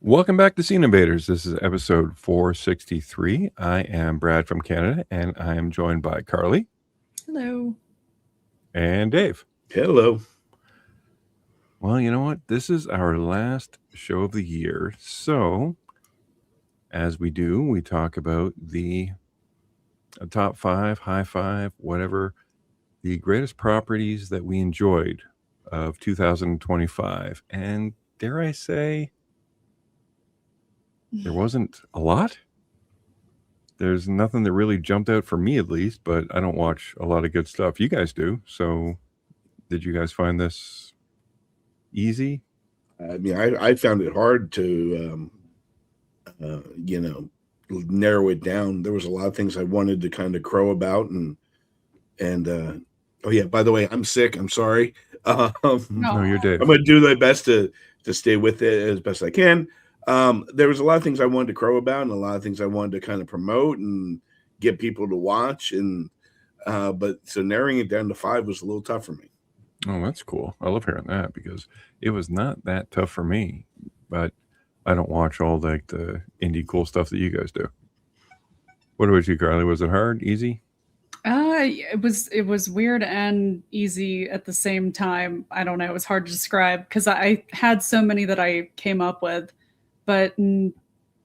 Welcome back to Scene Invaders. This is episode 463. I am Brad from Canada, and I am joined by Carly. Hello. And Dave. Hello. Well, you know what? This is our last show of the year. So, as we do, we talk about the top five, high five, whatever, the greatest properties that we enjoyed of 2025. And dare I say, there wasn't a lot. There's nothing that really jumped out for me, at least, but I don't watch a lot of good stuff. You guys do. So did you guys find this easy? I mean, I found it hard to, narrow it down. There was a lot of things I wanted to kind of crow about, and oh yeah, by the way, I'm sick. I'm sorry. No, you're Dave. I'm going to do my best to stay with it as best I can. There was a lot of things I wanted to crow about, and a lot of things I wanted to kind of promote and get people to watch, and but so narrowing it down to 5 was a little tough for me. Oh, that's cool. I love hearing that because it was not that tough for me, but I don't watch all the indie cool stuff that you guys do. What about you, Carly? Was it hard, easy? It was weird and easy at the same time. I don't know. It was hard to describe because I had so many that I came up with, but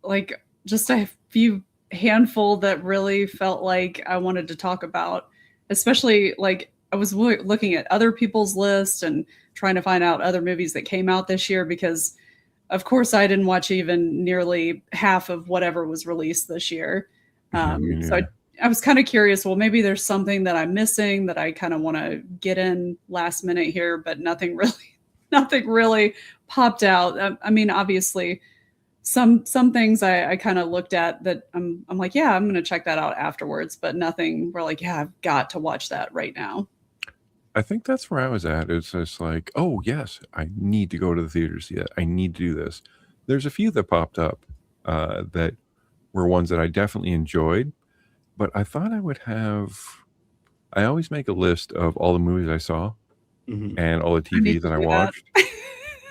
like just a few handful that really felt like I wanted to talk about, especially like I was looking at other people's lists and trying to find out other movies that came out this year because of course I didn't watch even nearly half of whatever was released this year. So I was kind of curious, well, maybe there's something that I'm missing that I kind of want to get in last minute here, but nothing really popped out. I mean, obviously some things I kind of looked at that I'm like, yeah, I'm going to check that out afterwards, but nothing we're like, yeah, I've got to watch that right now. I think that's where I was at. It's just like, oh, yes, I need to go to the theater to see it. I need to do this. There's a few that popped up that were ones that I definitely enjoyed, but I thought I would have. I always make a list of all the movies I saw and all the TV that I watched.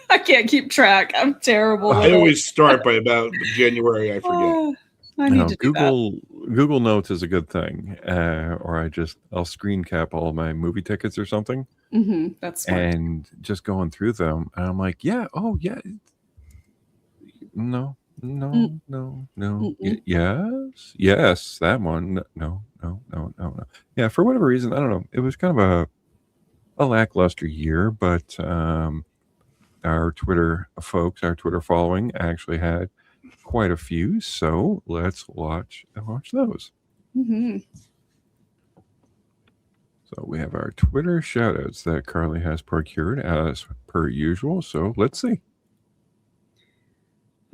I can't keep track. I'm terrible. I always start by about January. I forget. I need to Google Notes is a good thing, or I'll screen cap all of my movie tickets or something. That's smart. And just going through them, and I'm like, yeah, oh yeah, no, yes, that one, no. Yeah, for whatever reason, I don't know. It was kind of a lackluster year, but our Twitter folks, our Twitter following, actually had quite a few, so let's watch those. So we have our Twitter shoutouts that Carly has procured as per usual, so let's see.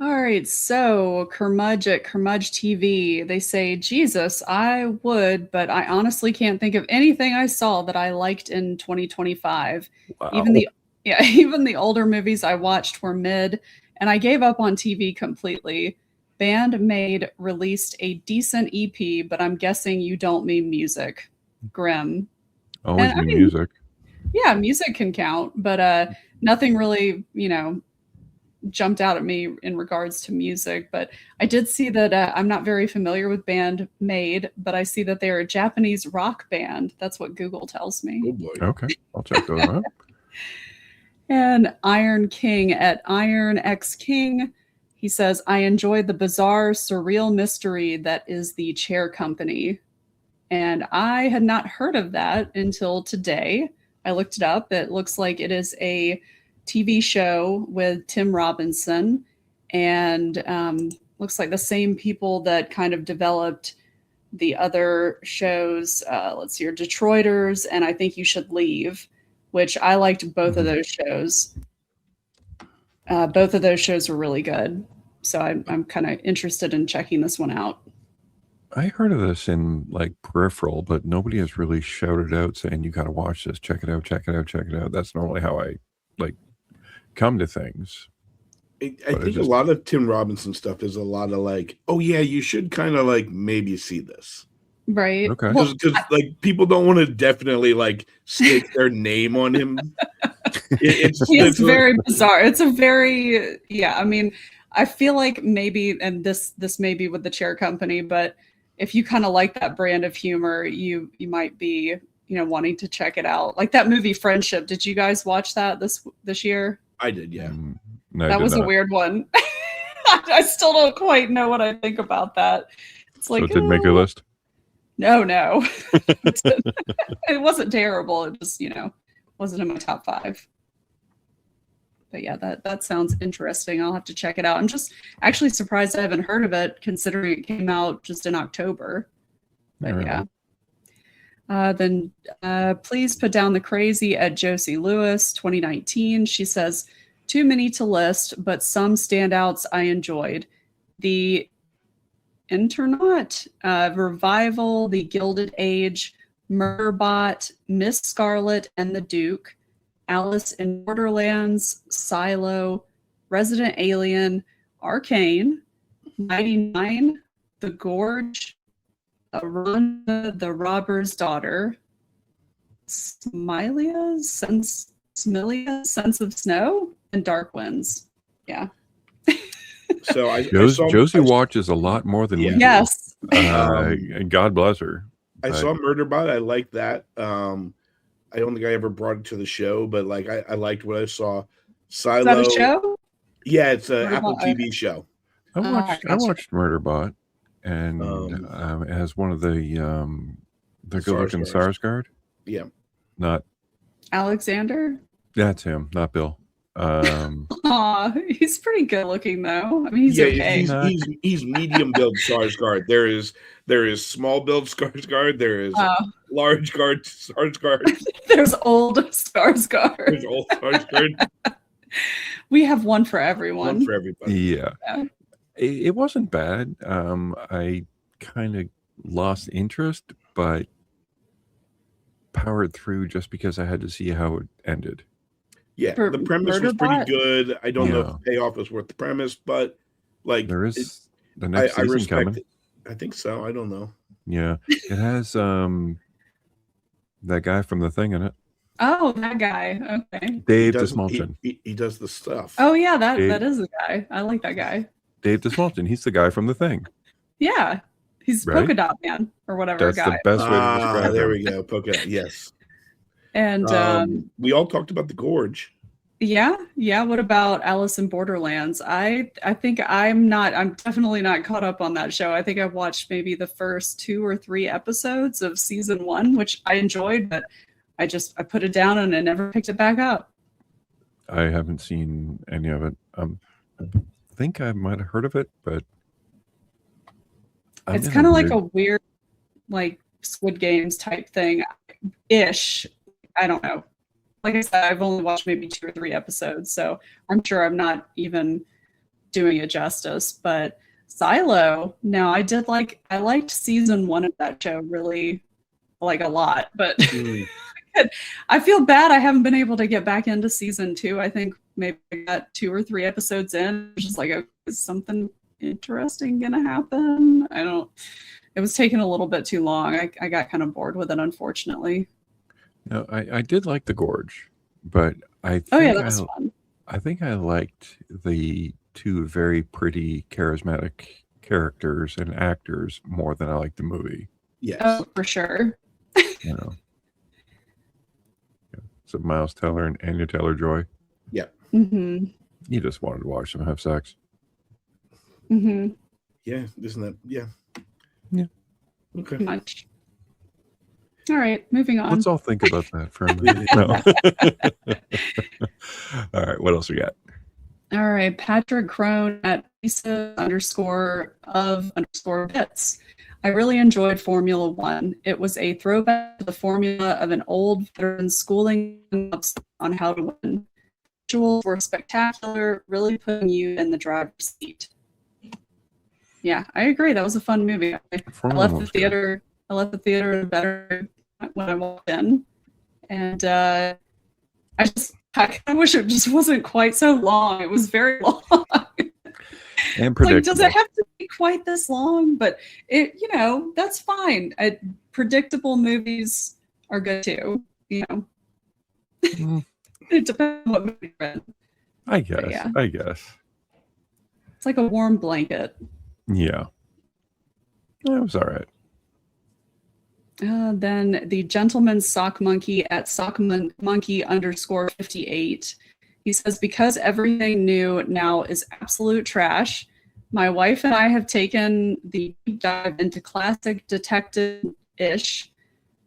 All right, so Kermudge at Kermudge TV, they say, Jesus, I would, but I honestly can't think of anything I saw that I liked in 2025. Wow. Even the older movies I watched were mid, and I gave up on TV completely. Bandmade released a decent EP, but I'm guessing you don't mean music. Grim. Always mean music. Yeah, music can count, but nothing really, jumped out at me in regards to music. But I did see that I'm not very familiar with Bandmade, but I see that they're a Japanese rock band. That's what Google tells me. Oh boy. Okay, I'll check those out. And Iron King at Iron X King, he says, I enjoyed the bizarre, surreal mystery that is the Chair Company. And I had not heard of that until today. I looked it up. It looks like it is a TV show with Tim Robinson and looks like the same people that kind of developed the other shows. Let's see here, Detroiters, and I Think You Should Leave, which I liked both of those shows. Both of those shows were really good. So I'm kind of interested in checking this one out. I heard of this in like peripheral, but nobody has really shouted out saying, you got to watch this, check it out. That's normally how I like come to things. I think a lot of Tim Robinson stuff is a lot of like, oh yeah, you should kind of like maybe see this. Right. Okay. Because like people don't want to definitely like stake their name on him. It's very bizarre. It's a very, I mean, I feel like maybe, and this may be with the chair company, but if you kind of like that brand of humor, you might be, wanting to check it out. Like that movie Friendship. Did you guys watch that this year? I did, yeah. No, I That did was a not. weird one. I still don't quite know what I think about that. It's like, So it didn't make your list? No. It wasn't terrible. It just, wasn't in my top 5. But yeah, that sounds interesting. I'll have to check it out. I'm just actually surprised I haven't heard of it, considering it came out just in October. But Really? yeah. Then please put down the crazy at Josie Lewis 2019. She says, too many to list, but some standouts I enjoyed. The Internaut, Revival, The Gilded Age, Murderbot, Miss Scarlet and the Duke, Alice in Borderlands, Silo, Resident Alien, Arcane, 99, The Gorge, Rhonda the Robber's Daughter, Smilia, Sense of Snow, and Dark Winds. Yeah. So Josie watches a lot more than we do. Yes. And God bless her. I saw Murderbot. I liked that. I don't think I ever brought it to the show, but like I liked what I saw. Silo. Is that a show? Yeah, it's an Murderbot, Apple TV show. I watched Murderbot, and it has one of the good-looking Sarsgaard. Yeah, not Alexander. That's him, not Bill. Aw, he's pretty good looking though. I mean, he's okay. He's medium build Sarsgaard. There is small build Sarsgaard. There is large guard Sarsgaard. There's old Sarsgaard. There's old Sarsgaard. We have one for everyone. One for everybody. Yeah. It wasn't bad. I kind of lost interest, but powered through just because I had to see how it ended. Yeah, the premise was pretty good. I don't know if the payoff was worth the premise, but like there is the next season coming. It. I think so. I don't know. Yeah, it has that guy from The Thing in it. Oh, that guy. Okay. Dave DeSmulchin. He does the stuff. Oh yeah, that is the guy. I like that guy. Dave DeSmulchin. He's the guy from The Thing. Yeah, he's right? Polka Dot Man or whatever. That's the best way to describe there him. we go. Polka Dot. Yes. And we all talked about The Gorge. Yeah. What about Alice in Borderlands? I think I'm definitely not caught up on that show. I think I've watched maybe the first 2 or 3 episodes of season 1, which I enjoyed, but I put it down and I never picked it back up. I haven't seen any of it. I think I might have heard of it, but it's kind of like a weird, like Squid Games type thing ish. I don't know. Like I said, I've only watched maybe 2 or 3 episodes, so I'm sure I'm not even doing it justice. But Silo, no, I liked season 1 of that show really, like, a lot. But I feel bad I haven't been able to get back into season 2. I think maybe I got 2 or 3 episodes in. Just like, is something interesting gonna happen? It was taking a little bit too long. I got kind of bored with it, unfortunately. No, I did like The Gorge, but I think that was fun. I think I liked the 2 very pretty, charismatic characters and actors more than I liked the movie. Yes. Oh, for sure. So Miles Teller and Anya Taylor-Joy. Yeah. Mm-hmm. You just wanted to watch them have sex. Mm-hmm. Yeah, isn't that? Yeah. Yeah. Okay. Pretty much. All right, moving on. Let's all think about that for a minute. No. All right, what else we got? All right, Patrick Crone at Lisa_of_bits. I really enjoyed Formula One. It was a throwback to the formula of an old veteran schooling on how to win. Visuals were spectacular, really putting you in the driver's seat. Yeah, I agree. That was a fun movie. I left the theater. I left the theater better when I walked in, and I kind of wish it just wasn't quite so long. It was very long. And predictable. Like, does it have to be quite this long? But that's fine. Predictable movies are good too. It depends on what movie you're in. I guess. It's like a warm blanket. Yeah. That was all right. Then the gentleman's sock monkey at sockmonkey_58. He says, because everything new now is absolute trash, my wife and I have taken the deep dive into classic detective-ish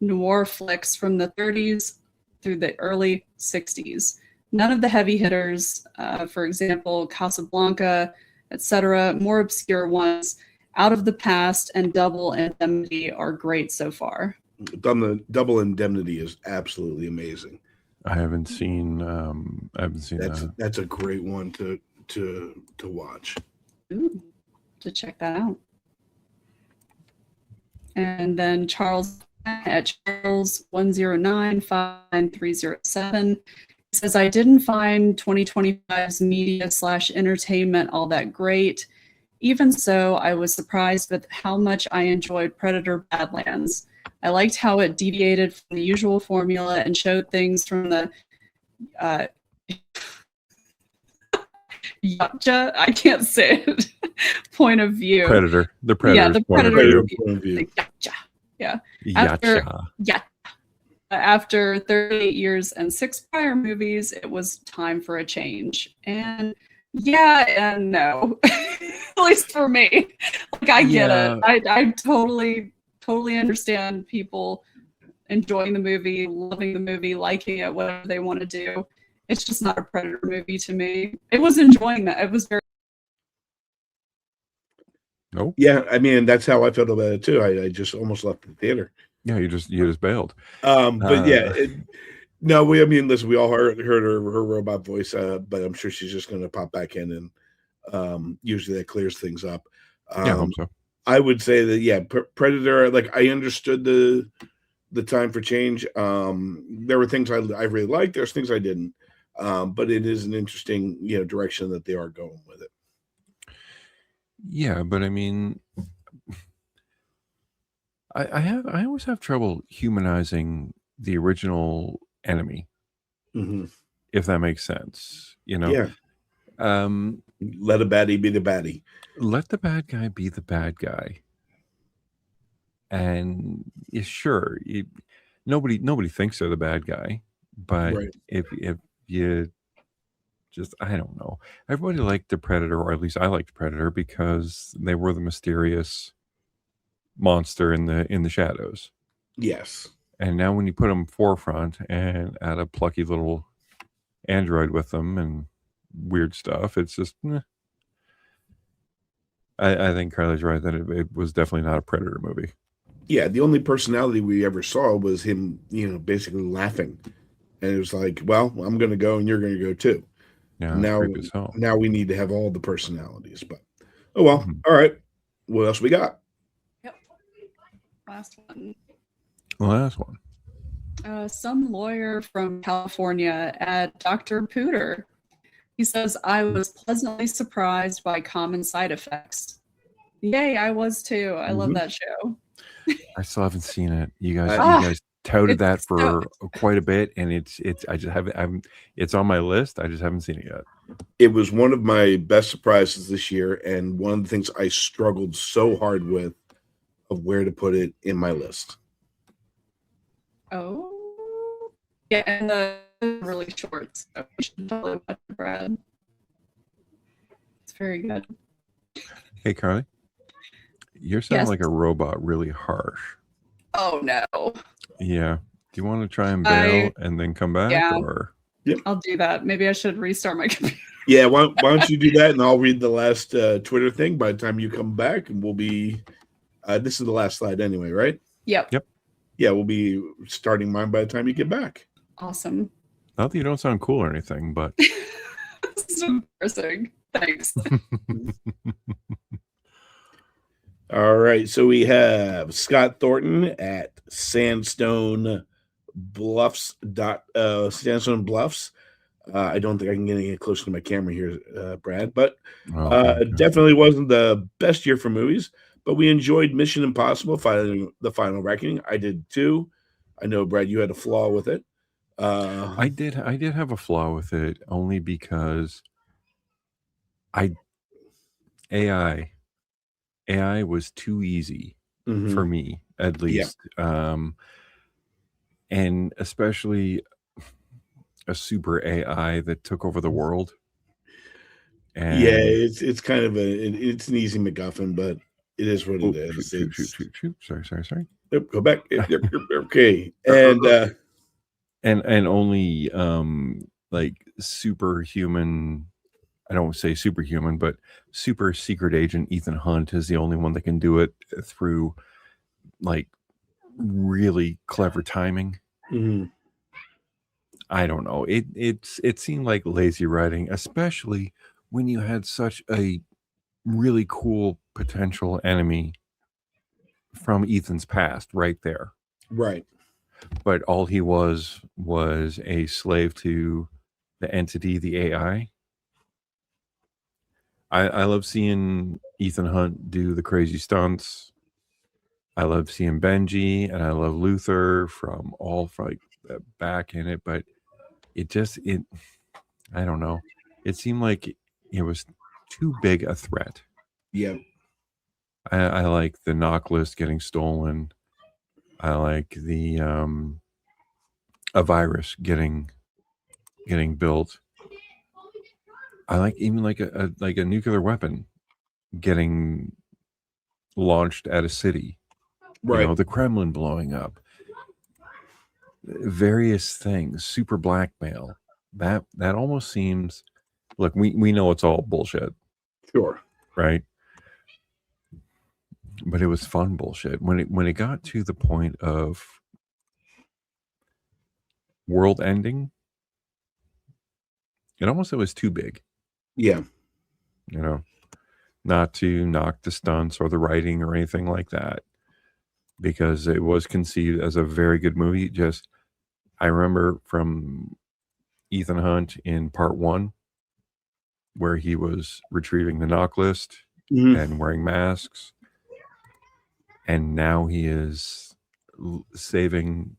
noir flicks from the 30s through the early 60s. None of the heavy hitters, for example, Casablanca, etc., more obscure ones, Out of the Past and Double Indemnity are great so far. Double Indemnity is absolutely amazing. I haven't seen that. That's a great one to watch. Ooh, to check that out. And then Charles at Charles10959307 says, I didn't find 2025's media/entertainment all that great. Even so, I was surprised with how much I enjoyed Predator Badlands. I liked how it deviated from the usual formula and showed things from the Yacha, I can't say it, point of view. Predator. The Predator's Yeah, the point of Predator view. The Yacha. Yeah. Yacha. After 38 years and 6 prior movies, it was time for a change. And yeah and no. At least for me. Like, I get it. I totally understand people enjoying the movie, loving the movie, liking it, whatever they want to do. It's just not a Predator movie to me. It was enjoying that. It was very. Nope. Yeah, I mean, that's how I felt about it too. I just almost left the theater. Yeah, you just bailed. But yeah, listen, we all heard her robot voice, but I'm sure she's just going to pop back in, and usually that clears things up. Yeah, I hope so. I would say that, yeah, Predator, like, I understood the time for change. There were things I really liked. There's things I didn't. But it is an interesting, direction that they are going with it. Yeah, but I mean, I always have trouble humanizing the original enemy, if that makes sense. Yeah. Let a baddie be the baddie. Let the bad guy be the bad guy. And sure, nobody thinks they're the bad guy, but Right. if you just, I don't know, everybody liked the Predator, or at least I liked the Predator, because they were the mysterious monster in the shadows. Yes. And now when you put them forefront and add a plucky little android with them and weird stuff, it's just I think Carly's right that it was definitely not a Predator movie. Yeah, the only personality we ever saw was him, basically laughing. And it was like, well, I'm going to go and you're going to go too. Yeah, now we need to have all the personalities. But, oh, well, all right. What else we got? Yep. Last one. Some lawyer from California at Dr. Pooter. He says, I was pleasantly surprised by common side effects. Yay, I was too. I love that show. I still haven't seen it. You guys touted that for quite a bit, and it's on my list. I just haven't seen it yet. It was one of my best surprises this year, and one of the things I struggled so hard with of where to put it in my list. Oh, yeah, and the really short, so we should totally watch it, Brad. It's very good. Hey, Carly, you're sounding like a robot, really harsh. Oh no. Yeah. Do you want to try and bail and then come back? Yeah. Or I'll do that. Maybe I should restart my computer. Yeah, why don't you do that, and I'll read the last Twitter thing by the time you come back, and we'll be. This is the last slide anyway, right? Yep. Yeah, we'll be starting mine by the time you get back. Awesome. Not that you don't sound cool or anything, but this is embarrassing. Thanks. All right, so we have Scott Thornton at Sandstone Bluffs. Sandstone Bluffs. I don't think I can get any closer to my camera here, Brad, but definitely wasn't the best year for movies. But we enjoyed Mission Impossible: The Final Reckoning. I did too. I know, Brad, you had a flaw with it. I did have a flaw with it, only because I AI. AI was too easy for me, at least. And especially a super AI that took over the world. And it's kind of it's an easy MacGuffin, but it is what it is. Shoot. Sorry. Yep, go back. Yep, okay. And only like superhuman, I don't say superhuman, but super secret agent Ethan Hunt is the only one that can do it through like really clever timing. I don't know. It seemed like lazy writing, especially when you had such a really cool potential enemy from Ethan's past right there. Right. But all he was a slave to the entity, the AI. I love seeing Ethan Hunt do the crazy stunts. I love seeing Benji, and I love Luther from all like back in it, but it I don't know. It seemed like it was too big a threat. Yeah. I like the knock list getting stolen. I like the a virus getting built. I like even like a nuclear weapon getting launched at a city. Right. You know, the Kremlin blowing up. Various things, super blackmail. That almost seems, look, we know it's all bullshit. Sure. Right? But it was fun bullshit. When it got to the point of world ending, it was too big. Yeah. You know, not to knock the stunts or the writing or anything like that, because it was conceived as a very good movie. Just, I remember from Ethan Hunt in part 1, where he was retrieving the knock list and wearing masks. And now he is saving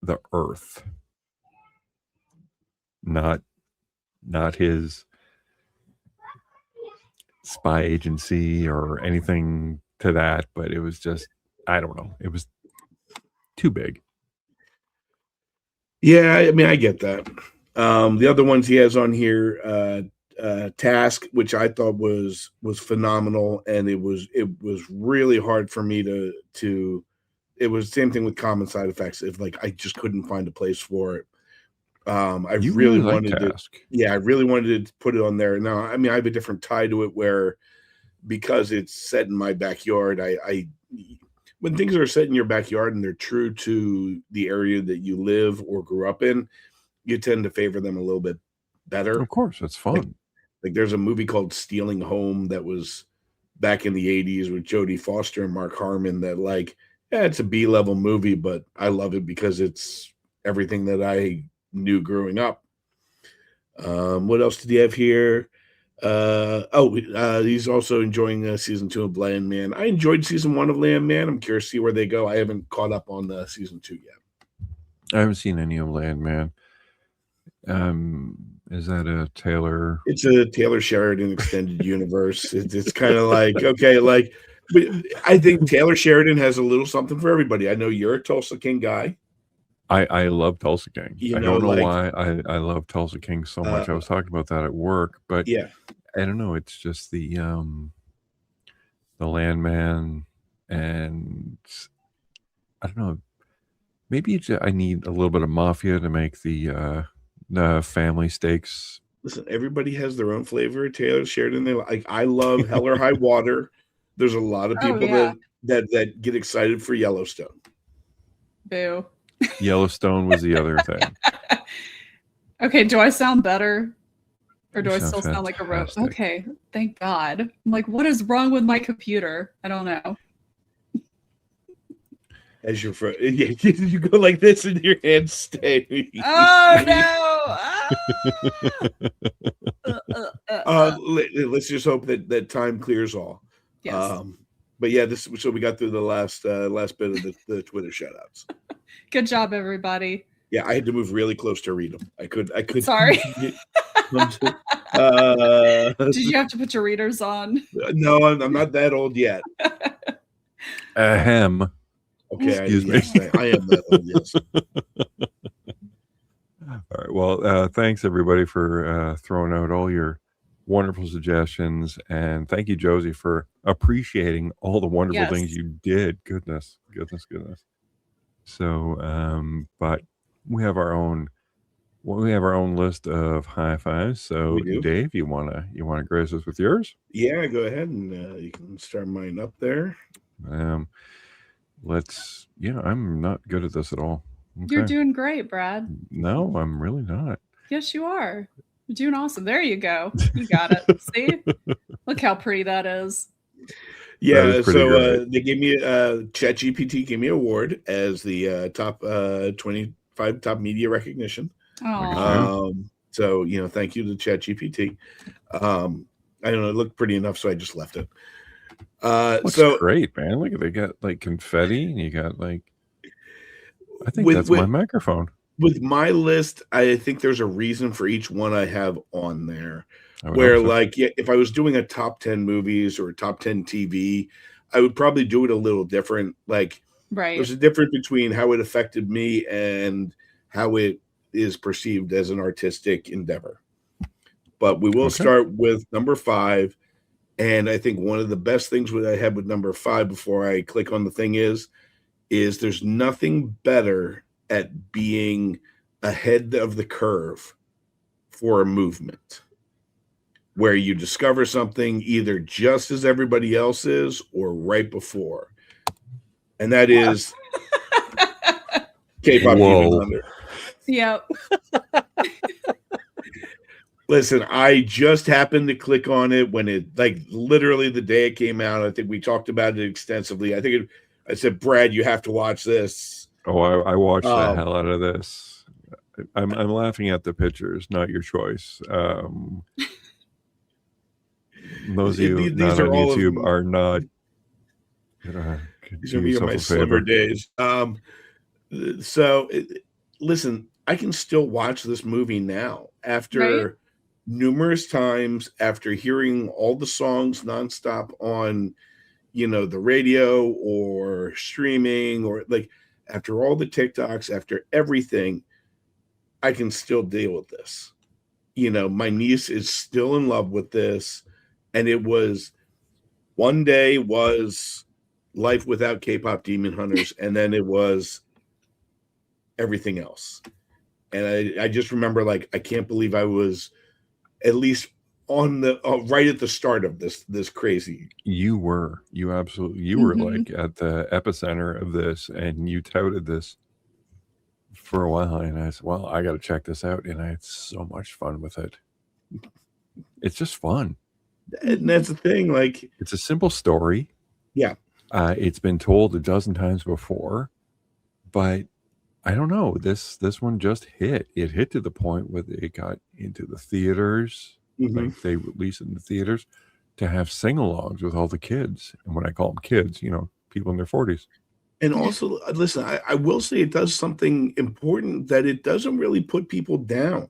the Earth. Not his spy agency or anything to that, but it was just, I don't know. It was too big. Yeah, I mean, I get that. The other ones he has on here, Task, which I thought was phenomenal, and it was really hard for me to. It was the same thing with Common Side Effects. If like I just couldn't find a place for it. I You really like wanted Task. I really wanted to put it on there. Now, I mean, I have a different tie to it where, because it's set in my backyard, I when things are set in your backyard and they're true to the area that you live or grew up in, you tend to favor them a little bit better. Of course, it's fun. Like there's a movie called Stealing Home that was back in the 80s with Jodie Foster and Mark Harmon that it's a B-level movie, but I love it because it's everything that I knew growing up. What else did he have here? He's also enjoying season 2 of Landman. I enjoyed season 1 of Landman. I'm curious to see where they go. I haven't caught up on season 2 yet. I haven't seen any of Landman. Is that a Taylor? It's a Taylor Sheridan extended universe. It's kind of like, okay, like, but I think Taylor Sheridan has a little something for everybody. I know you're a Tulsa King guy. I love Tulsa King. You I know, don't know like, why I love Tulsa King so much. I was talking about that at work, but yeah, I don't know. It's just the Landman, and I don't know. Maybe I need a little bit of mafia to make the family stakes. Listen, everybody has their own flavor. Taylor Sheridan, they like. I love Hell or High Water. There's a lot of people that get excited for Yellowstone. Boo. Yellowstone was the other thing. Okay, do I sound better? Or do I still fantastic. sound like a robot? Okay, thank God. I'm like, what is wrong with my computer? I don't know. As your friend, you go like this and your hands stay. Oh no! Let's just hope that time clears all. Yes. But yeah, so we got through the last bit of the Twitter shoutouts. Good job, everybody. Yeah, I had to move really close to read them. I could. Sorry. Did you have to put your readers on? No, I'm not that old yet. Ahem. Okay, Excuse me. yes, I am that old, yes. All right. Well, thanks everybody for throwing out all your wonderful suggestions, and thank you, Josie, for appreciating all the wonderful things Yes. you did. Goodness. So, but we have our own list of high fives. So, We do. Dave, you wanna grace us with yours? Yeah, go ahead and you can start mine up there. I'm not good at this at all. You're Okay. doing great, Brad. No, I'm really not. Yes, you are. You're doing awesome. There you go. You got it. See? Look how pretty that is. Yeah, pretty so great. they gave me ChatGPT gave me an award as the top 25 top media recognition. Aw. So thank you to ChatGPT. I don't know, it looked pretty enough, so I just left it. Looks great, man. Look, they got like confetti, and you got like, I think that's my microphone. With my list, I think there's a reason for each one I have on there. I would Where hope so. like, if I was doing a top 10 movies or a top 10 TV, I would probably do it a little different. Like, Right. there's a difference between how it affected me and how it is perceived as an artistic endeavor. But we will start with number 5. And I think one of the best things that I had with number 5 before I click on the thing is there's nothing better at being ahead of the curve for a movement, where you discover something either just as everybody else is or right before. And that is K-pop Demon Hunter. Yep. Listen, I just happened to click on it when it, like, literally the day it came out. I think we talked about it extensively. I said, Brad, you have to watch this. Oh, I watched the hell out of this. I'm laughing at the pictures, not your choice. Those of you not on YouTube are not. These are me on my slimmer days. Listen, I can still watch this movie now after numerous times, after hearing all the songs nonstop on, the radio or streaming, or like after all the TikToks, after everything, I can still deal with this. My niece is still in love with this. And it was, one day was life without K-pop Demon Hunters, and then it was everything else. And I just remember, like, I can't believe I was at least on the right at the start of this crazy. You were like at the epicenter of this, and you touted this for a while, and I said, well, I got to check this out, and I had so much fun with it. It's just fun. And that's the thing, like, it's a simple story. Yeah. It's been told a dozen times before, but I don't know. This one just hit. It hit to the point where it got into the theaters. Like, they released it in the theaters to have sing-alongs with all the kids. And when I call them kids, people in their 40s. And also, listen, I will say it does something important, that it doesn't really put people down.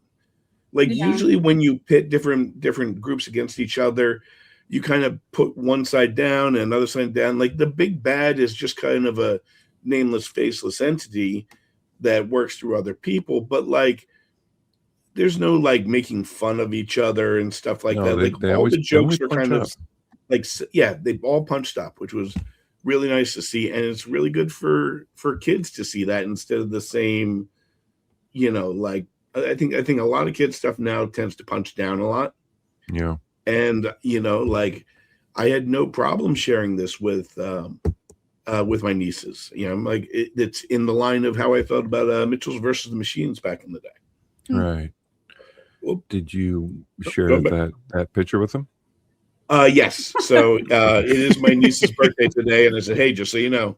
Like, usually when you pit different groups against each other, you kind of put one side down and another side down. Like, the big bad is just kind of a nameless, faceless entity that works through other people. But, like, there's no, like, making fun of each other and stuff like that. Like, all the jokes are kind of like, they all punched up, which was really nice to see. And it's really good for kids to see that, instead of the same, like, I think a lot of kids stuff now tends to punch down a lot. Yeah. And, like, I had no problem sharing this with my nieces. I'm like, it's in the line of how I felt about Mitchell's versus the Machines back in the day. Right. Did you share that picture with them? Yes. So it is my niece's birthday today, and I said, hey, just so you know.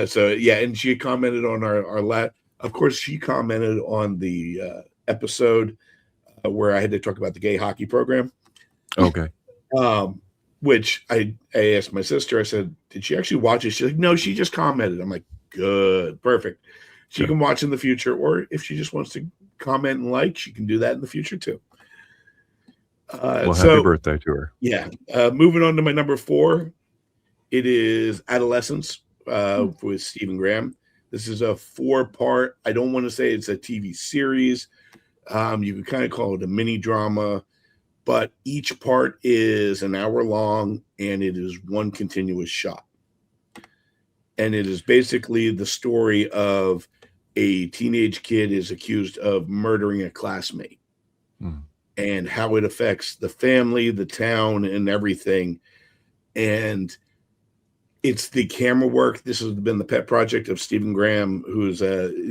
So yeah, and she commented on our of course, she commented on the episode where I had to talk about the gay hockey program. Okay. Which I asked my sister, I said, did she actually watch it? She's like, no, she just commented. I'm like, good, perfect. She can watch in the future, or if she just wants to comment and like, she can do that in the future too. Well, happy So birthday to her. yeah, moving on to my number 4. It is Adolescence with Stephen Graham. This is a 4-part. I don't want to say it's a TV series. You could kind of call it a mini drama, but each part is an hour long and it is one continuous shot. And it is basically the story of a teenage kid is accused of murdering a classmate and how it affects the family, the town, and everything. And it's the camera work. This has been the pet project of Stephen Graham, who's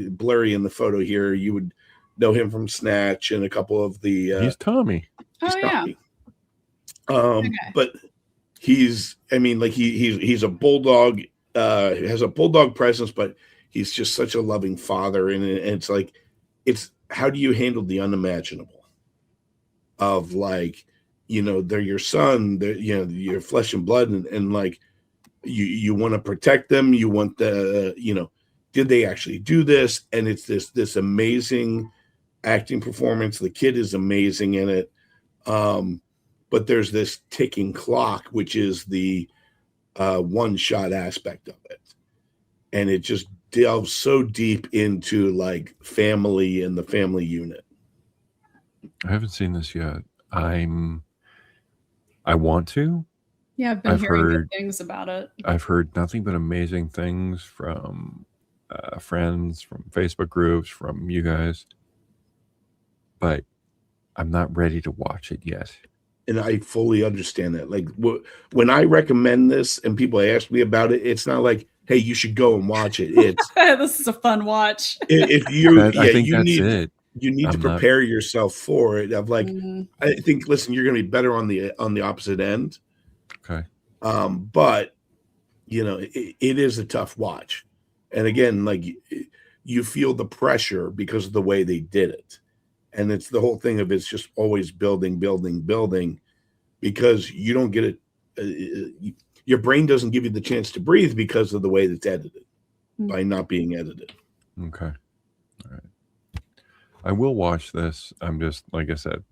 blurry in the photo here. You would know him from Snatch and a couple of the. He's Tommy. Oh yeah. Tommy. But he's a bulldog. Has a bulldog presence, but he's just such a loving father. And it's like, it's how do you handle the unimaginable of like, they're your son, they're, your flesh and blood, and like, you want to protect them. You want did they actually do this? And it's this amazing acting performance. The kid is amazing in it. But there's this ticking clock, which is the one shot aspect of it. And it just delves so deep into like family and the family unit. I haven't seen this yet. I want to. Yeah, I've been hearing good things about it. I've heard nothing but amazing things from friends, from Facebook groups, from you guys. But I'm not ready to watch it yet. And I fully understand that. Like when I recommend this and people ask me about it, it's not like, hey, you should go and watch it. It's this is a fun watch. If you, I think that's it. You need to prepare yourself for it. Of like, I think, listen, you're going to be better on the opposite end. Okay. But it is a tough watch, and again, like you feel the pressure because of the way they did it, and it's the whole thing of it's just always building, because you don't get it. Your brain doesn't give you the chance to breathe because of the way that's edited by not being edited. Okay. All right. I will watch this. I'm just, like I said,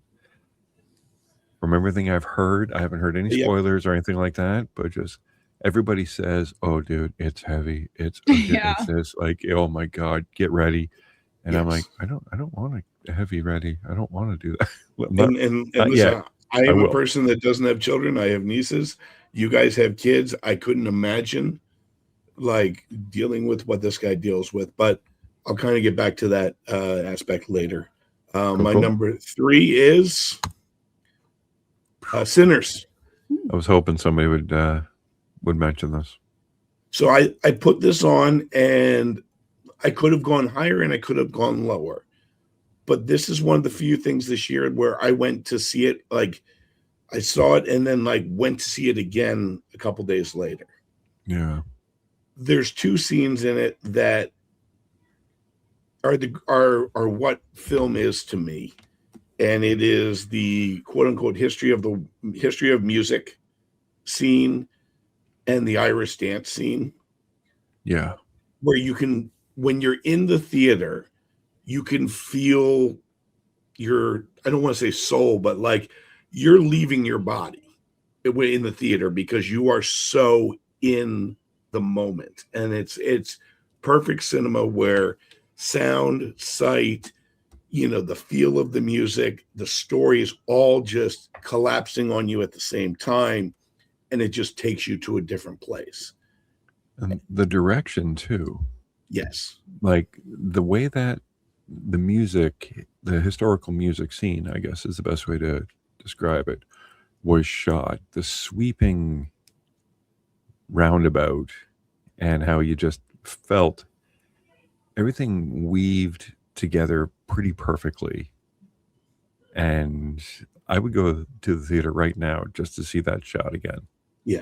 from everything I've heard, I haven't heard any spoilers or anything like that, but just everybody says, oh, dude, it's heavy. It's this, like, oh my God, get ready. And I'm like, I don't want a heavy ready. I don't want to do that. And listen, I am a person that doesn't have children. I have nieces. You guys have kids. I couldn't imagine like dealing with what this guy deals with, but I'll kind of get back to that aspect later. My number 3 is Sinners. I was hoping somebody would mention this. So I put this on, and I could have gone higher and I could have gone lower, but this is one of the few things this year where I went to see it. Like I saw it and then like went to see it again a couple days later. Yeah. There's 2 scenes in it that are what film is to me, and it is the quote unquote history of music scene and the Irish dance scene. Yeah, where you can, when you're in the theater, you can feel your, I don't want to say soul, but like you're leaving your body in the theater because you are so in the moment, and it's perfect cinema where sound, sight, the feel of the music, the story is all just collapsing on you at the same time, and it just takes you to a different place. And the direction too. Yes. Like the way that the music, the historical music scene, I guess is the best way to describe it, was shot. The sweeping roundabout and how you just felt everything weaved together pretty perfectly. And I would go to the theater right now just to see that shot again. Yeah.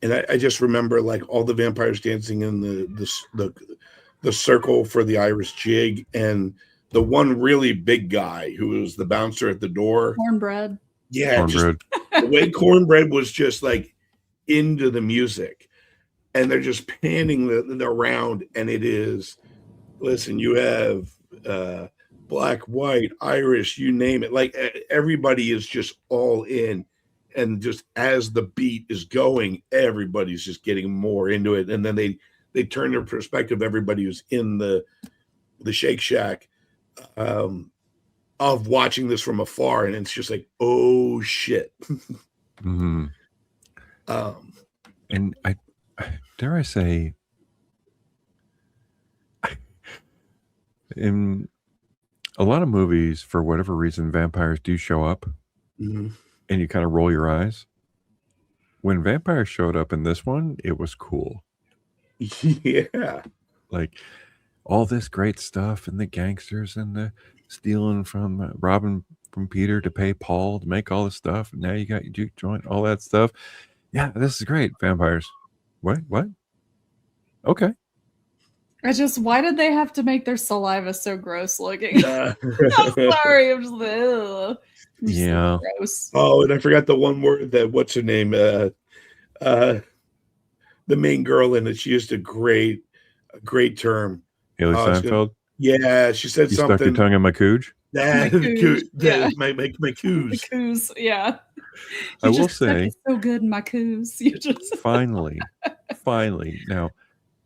And I just remember like all the vampires dancing in the circle for the Irish jig, and the one really big guy who was the bouncer at the door. Cornbread. Yeah. Cornbread. The way Cornbread was just like into the music, and they're just panning the around, and it is, listen, you have black, white, Irish, you name it. Like everybody is just all in. And just as the beat is going, everybody's just getting more into it. And then they turn their perspective, everybody who's in the Shake Shack, of watching this from afar. And it's just like, oh shit. Mm-hmm. And I dare I say, in a lot of movies, for whatever reason, vampires do show up, Mhm. and you kind of roll your eyes. When vampires showed up in this one, it was cool. Yeah. Like all this great stuff, and the gangsters, and the stealing from robbing from Peter to pay Paul to make all this stuff. And now you got your juke joint, all that stuff. Yeah, this is great. Vampires. What? Okay. Why did they have to make their saliva so gross looking? I'm sorry. I'm just, ugh. Yeah. So gross. Oh, and I forgot the one word that what's her name? The main girl in it. She used a great term. Haley Steinfeld. Yeah, she said You something. stuck your tongue in my cooge. My coos. Coos, yeah. I will say, it's so good in my coos. You just finally. Now,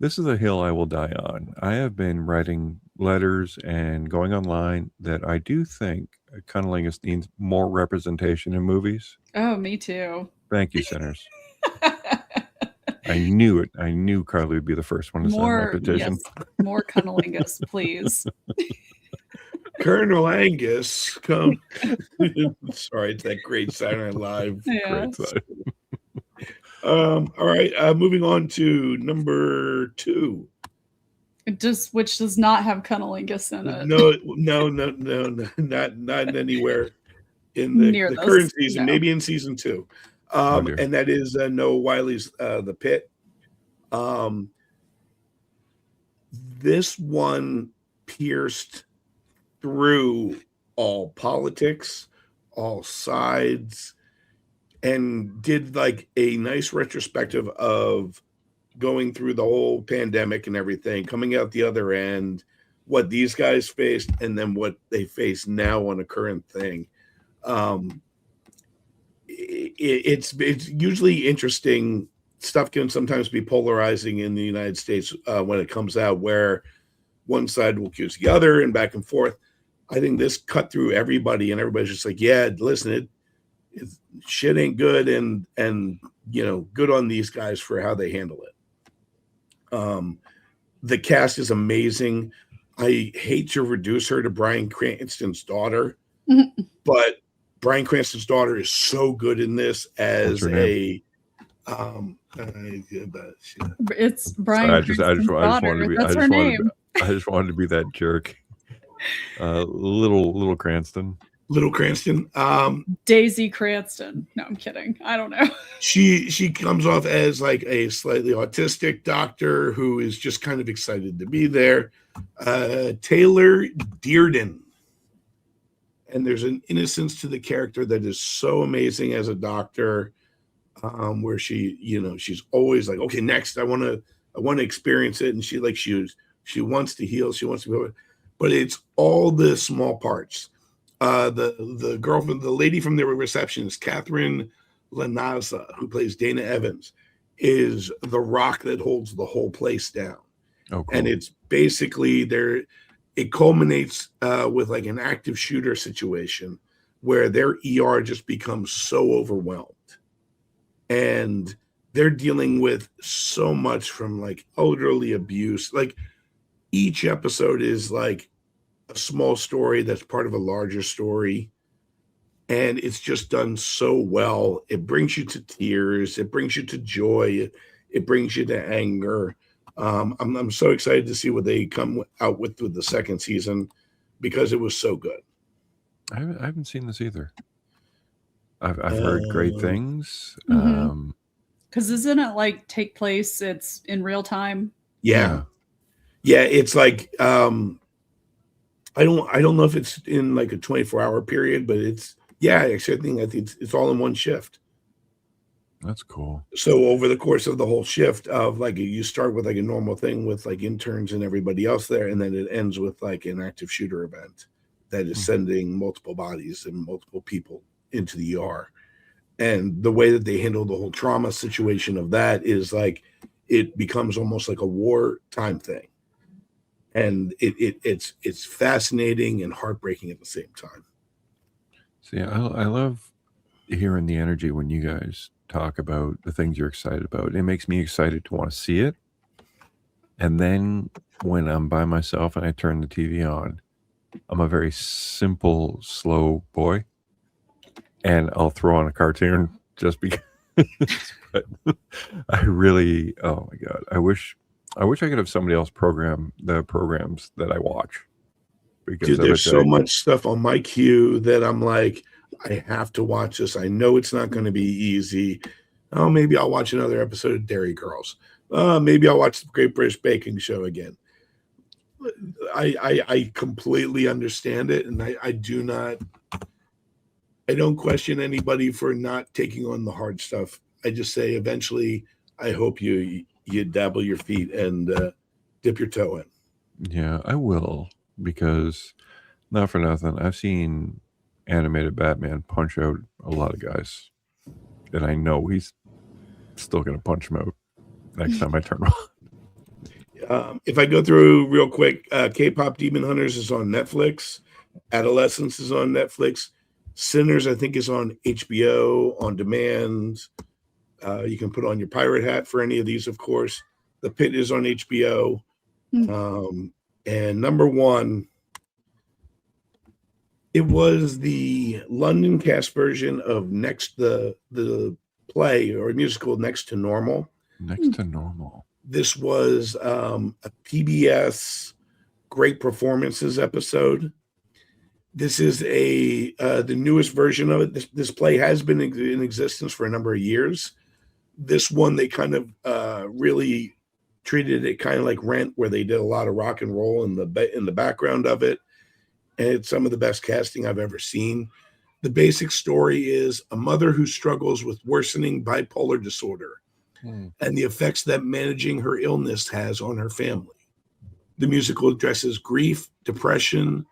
this is a hill I will die on. I have been writing letters and going online that I do think cunnilingus needs more representation in movies. Oh, me too. Thank you, sinners. I knew it. I knew Carly would be the first one to sign my petition. Yes, more cunnilingus, please. Colonel Angus, come. Sorry, it's that great Saturday Night Live. Yeah. Great side. All right, moving on to number 2. Which does not have cunnilingus in it. No, not anywhere in the current season. No. Maybe in season 2, and that is Noah Wiley's The Pit. This one pierced through all politics, all sides, and did like a nice retrospective of going through the whole pandemic and everything, coming out the other end, what these guys faced, and then what they face now on a current thing. It's usually interesting. Stuff can sometimes be polarizing in the United States when it comes out, where one side will accuse the other and back and forth. I think this cut through everybody, and everybody's just like, yeah, listen, shit ain't good, and good on these guys for how they handle it. The cast is amazing. I hate to reduce her to Bryan Cranston's daughter, but Bryan Cranston's daughter is so good in this as a it's Bryan. I just wanted to be. I just wanted to be that jerk. Little Cranston. Little Cranston. Daisy Cranston. No, I'm kidding. I don't know. She comes off as like a slightly autistic doctor who is just kind of excited to be there. Taylor Dearden. And there's an innocence to the character that is so amazing as a doctor, where she's always like, okay, next I want to experience it. And she wants to heal. She wants to be, but it's all the small parts. The girlfriend, the lady from the reception is Catherine Lanaza, who plays Dana Evans, is the rock that holds the whole place down. Oh, cool. And it's basically it culminates with like an active shooter situation where their ER just becomes so overwhelmed. And they're dealing with so much from like elderly abuse. Like each episode is like a small story that's part of a larger story. And it's just done so well. It brings you to tears. It brings you to joy. It brings you to anger. I'm so excited to see what they come out with the second season, because it was so good. I haven't seen this either. I've heard great things. Because isn't it like take place? It's in real time. Yeah. It's like I don't know if it's in like a 24-hour period, but it's actually I think it's all in one shift. That's cool. So over the course of the whole shift of like, you start with like a normal thing with like interns and everybody else there, and then it ends with like an active shooter event. that is sending multiple bodies and multiple people into the ER. And the way that they handle the whole trauma situation of that is like it becomes almost like a wartime thing. And it's fascinating and heartbreaking at the same time. See, I love hearing the energy when you guys talk about the things you're excited about. It makes me excited to want to see it. And then when I'm by myself and I turn the TV on, I'm a very simple, slow boy, and I'll throw on a cartoon just because. But I really, oh my god, I wish I could have somebody else program the programs that I watch, because Dude, I there's bet so you much stuff on my queue that I'm like, I have to watch this. I know it's not going to be easy. Oh, maybe I'll watch another episode of Dairy Girls. Maybe I'll watch the Great British Baking Show again. I completely understand it, and I don't question anybody for not taking on the hard stuff. I just say eventually, I hope you dabble your feet and dip your toe in. Yeah, I will, because not for nothing, I've seen animated Batman punch out a lot of guys, and I know he's still gonna punch him out next time I turn on. If I go through real quick, K-pop Demon Hunters is on Netflix. Adolescence is on Netflix. Sinners, I think, is on HBO on demand. You can put on your pirate hat for any of these, of course. The Pit is on HBO. And number one, it was the London cast version of the play or musical Next to Normal. Next to Normal. This was a PBS Great Performances episode. This is the newest version of it. This play has been in existence for a number of years. This one, they kind of really treated it kind of like Rent, where they did a lot of rock and roll in the background of it. And it's some of the best casting I've ever seen. The basic story is a mother who struggles with worsening bipolar disorder and the effects that managing her illness has on her family. The musical addresses grief, depression,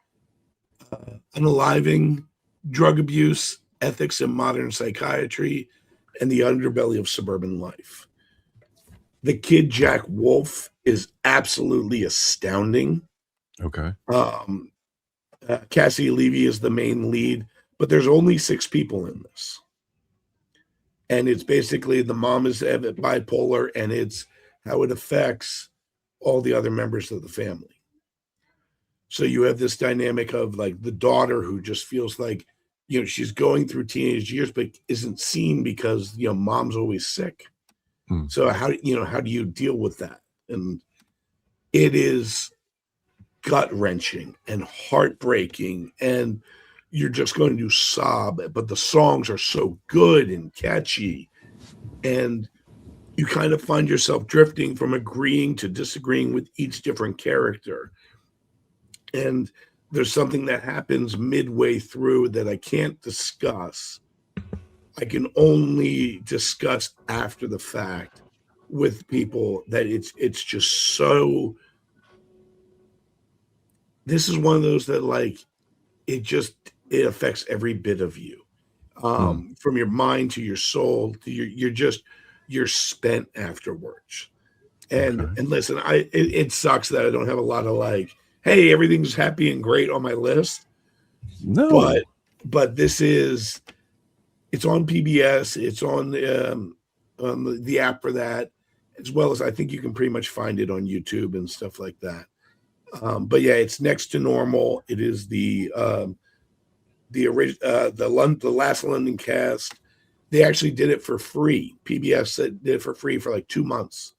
unaliving, drug abuse, ethics in modern psychiatry, and the underbelly of suburban life. The kid Jack Wolf is absolutely astounding. Okay. Cassie Levy is the main lead, but there's only 6 people in this. And it's basically the mom is bipolar, and it's how it affects all the other members of the family. So you have this dynamic of like the daughter who just feels like, she's going through teenage years, but isn't seen because, mom's always sick. So how do you deal with that? And it is gut-wrenching and heartbreaking, and you're just going to sob, but the songs are so good and catchy, and you kind of find yourself drifting from agreeing to disagreeing with each different character. And there's something that happens midway through that I can't discuss. I can only discuss after the fact with people that it's just so. This is one of those that like it affects every bit of you, from your mind to your soul to you're spent afterwards. And listen, it sucks that I don't have a lot of like, hey, everything's happy and great on my list. No, but this is. It's on PBS. It's on the app for that, as well as I think you can pretty much find it on YouTube and stuff like that. But yeah, it's Next to Normal. It is the last London cast. They actually did it for free. PBS did it for free for like 2 months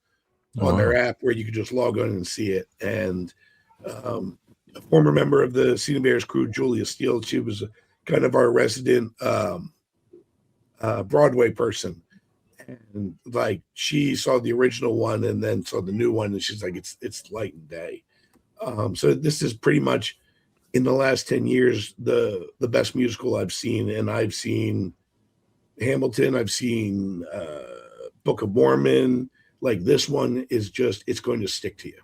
on their app, where you could just log on and see it. And a former member of the Cena Bears crew, Julia Steele, she was kind of our resident Broadway person, and like she saw the original one and then saw the new one, and she's like, it's light and day. So this is pretty much in the last 10 years the best musical I've seen, and I've seen Hamilton, I've seen Book of Mormon. Like this one is just, it's going to stick to you.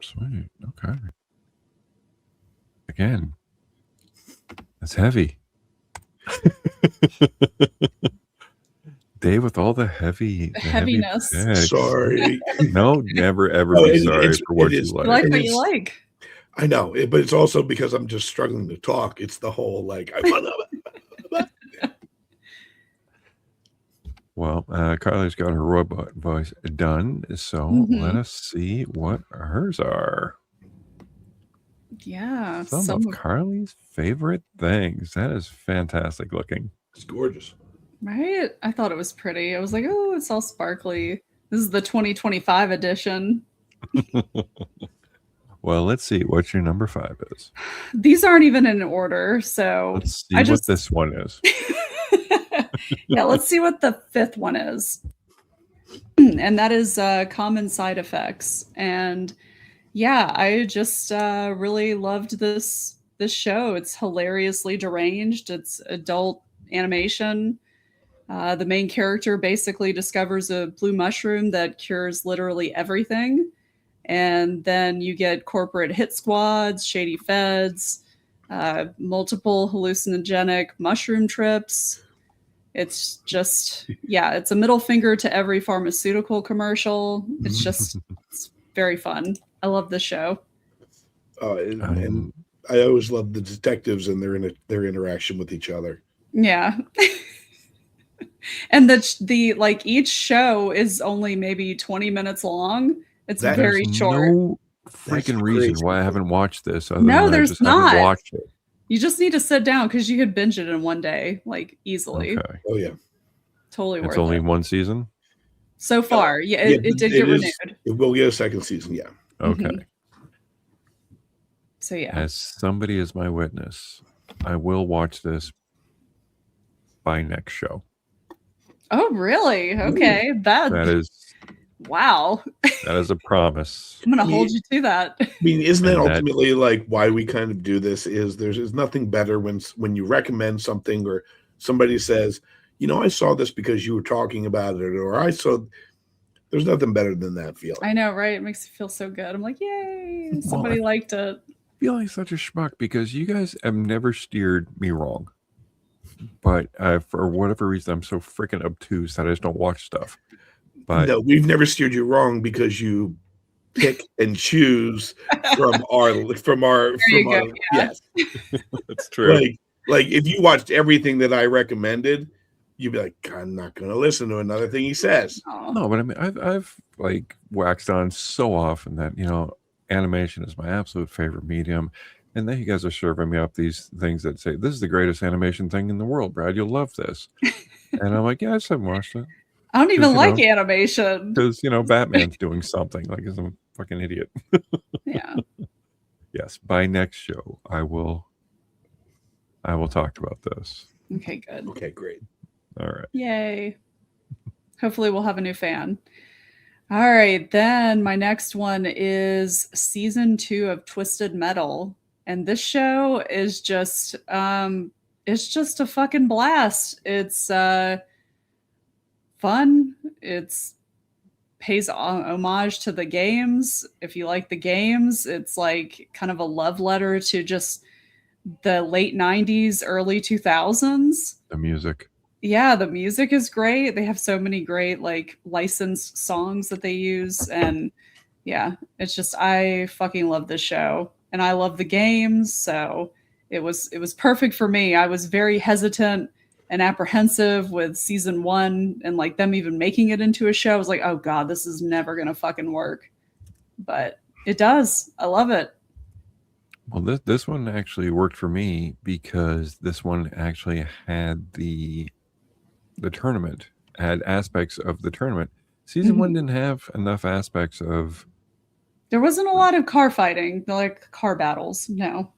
Sweet. Okay. Again, It's heavy. Dave with all the heavy heaviness. picks. Sorry. No, never ever No, be sorry for what you is. You like. like And what you it's- like. I know, but it's also because I'm just struggling to talk. It's the whole like I want to. Well, Carly's got her robot voice done, so let us see what hers are. Yeah. Some of Carly's favorite things. That is fantastic looking. It's gorgeous. Right? I thought it was pretty. I was like, oh, it's all sparkly. This is the 2025 edition. Well, let's see what your number 5 is. These aren't even in order, so Let's see what this one is. Yeah, let's see what the 5th one is. And that is Common Side Effects. And yeah, I just really loved this show. It's hilariously deranged. It's adult animation. The main character basically discovers a blue mushroom that cures literally everything. And then you get corporate hit squads, shady feds, multiple hallucinogenic mushroom trips. It's just, yeah, it's a middle finger to every pharmaceutical commercial. It's just, it's very fun. I love this show. And I always love the detectives and their interaction with each other. Yeah. And the like each show is only maybe 20 minutes long. It's very short. No freaking reason why I haven't watched this. Other No, than there's I just not. haven't watched it. You just need to sit down because you could binge it in one day, like easily. Okay. Oh yeah, totally worth it. It's only one season. So far, yeah, it did get renewed. It will get a second season, yeah. Okay. So yeah. As somebody is my witness, I will watch this by next show. Oh, really? Okay. That is wow. That is a promise. I'm gonna hold you to that. I mean, isn't that And ultimately like why we kind of do this? Is there's nothing better when you recommend something or somebody says, you know, I saw this because you were talking about it, or I saw. There's nothing better than that feeling. I know, right? It makes you feel so good. I'm like, yay! Somebody liked it. I feel like such a schmuck because you guys have never steered me wrong. But for whatever reason, I'm so freaking obtuse that I just don't watch stuff. But no, we've never steered you wrong because you pick and choose from our yes. That's true. Like if you watched everything that I recommended, you'd be like, I'm not going to listen to another thing he says. No, but I mean, I've like waxed on so often that, you know, animation is my absolute favorite medium. And then you guys are serving me up these things that say, this is the greatest animation thing in the world, Brad. You'll love this. And I'm like, yeah, I just haven't watched it. I don't even like animation. Because, you know, Batman's doing something like he's a fucking idiot. Yeah. Yes, by next show, I will talk about this. Okay, good. Okay, great. All right. Yay. Hopefully we'll have a new fan. All right, then my next one is season 2 of Twisted Metal. And this show is just it's just a fucking blast. It's fun. It's pays homage to the games. If you like the games, it's like kind of a love letter to just the late 90s, early 2000s. The music. Yeah, the music is great. They have so many great like licensed songs that they use. And yeah, it's just I fucking love this show. And I love the games, so it was perfect for me. I was very hesitant and apprehensive with season 1 and like them even making it into a show. I was like, oh god, this is never gonna fucking work. But it does. I love it. Well, this one actually worked for me because this one actually had the tournament, had aspects of the tournament. Season 1 didn't have enough aspects of. There wasn't a lot of car fighting, like car battles. No.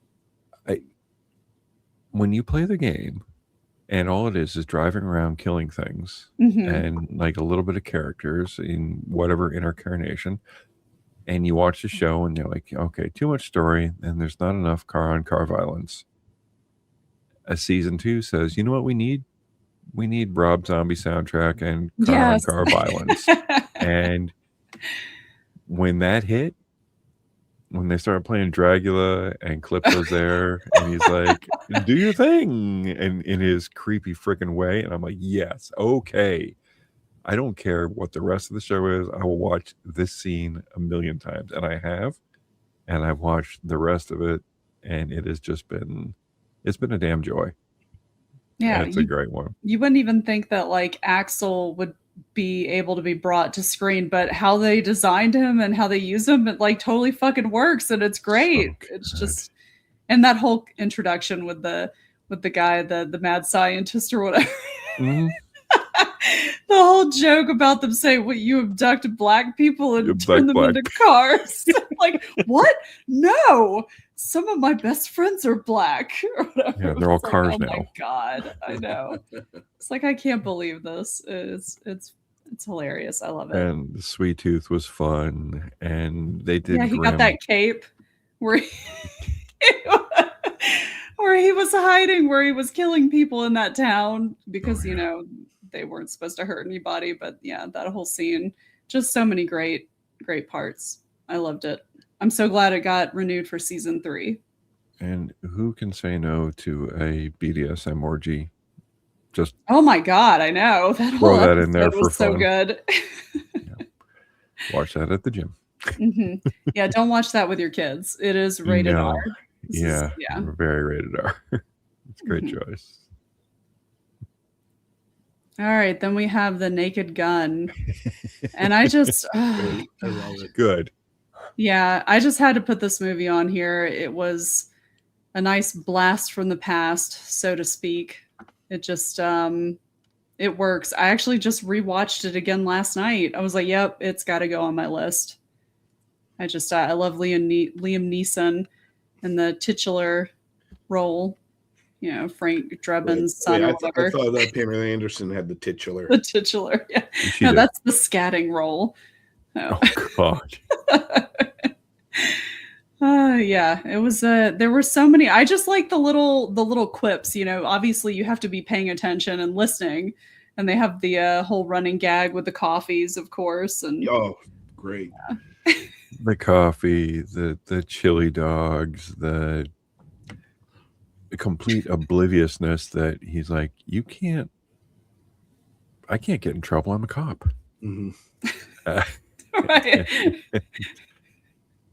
When you play the game, and all it is driving around killing things, and like a little bit of characters in whatever incarnation, and you watch the show, and you're like, okay, too much story, and there's not enough car-on-car violence. Season 2 says, you know what we need? We need Rob Zombie soundtrack and car-on-car violence. And when that hit, when they started playing Dracula and Clip was there and he's like, do your thing, and in his creepy freaking way, and I'm like, yes, okay, I don't care what the rest of the show is, I will watch this scene a million times, and I have, and I've watched the rest of it, and it has just been, it's been a damn joy. Yeah, It's a great one. You wouldn't even think that like Axel would be able to be brought to screen, but how they designed him and how they use him, it like totally fucking works, and it's great. So It's just, and that whole introduction with the guy, the mad scientist or whatever. Mm-hmm. The whole joke about them saying, "What, you abduct black people and turn them black. into cars?" Like, what? No, some of my best friends are black. Or whatever. Yeah, they're all It's like, cars oh now. My God, I know. It's like I can't believe this. It's hilarious. I love it. And the Sweet Tooth was fun, and they did. Yeah, he Grimm. got that cape where where he was hiding, where he was killing people in that town because you know they weren't supposed to hurt anybody. But yeah, that whole scene, just so many great parts. I loved it. I'm so glad it got renewed for season 3. And who can say no to a BDSM orgy? Just oh my God, I know that throw whole that in there for was so fun. good. Yeah. Watch that at the gym. Mm-hmm. Yeah, don't watch that with your kids. It is rated R. Yeah, yeah, very rated R. It's a great choice. All right, then we have The Naked Gun, and I just I love it. Good. Yeah, I just had to put this movie on here. It was a nice blast from the past, so to speak. It just it works. I actually just rewatched it again last night. I was like, yep, it's got to go on my list. I love Liam Neeson and the titular role. You know, Frank Drebin's son or whatever. I thought that Pamela Anderson had the titular. The titular, yeah. No, that's the scatting role. Oh God. Yeah, it was. There were so many. I just like the little quips. You know, obviously you have to be paying attention and listening, and they have the whole running gag with the coffees, of course. And oh, great. Yeah. The coffee, the chili dogs, the complete obliviousness that he's like, I can't get in trouble. I'm a cop. Mm-hmm. Right.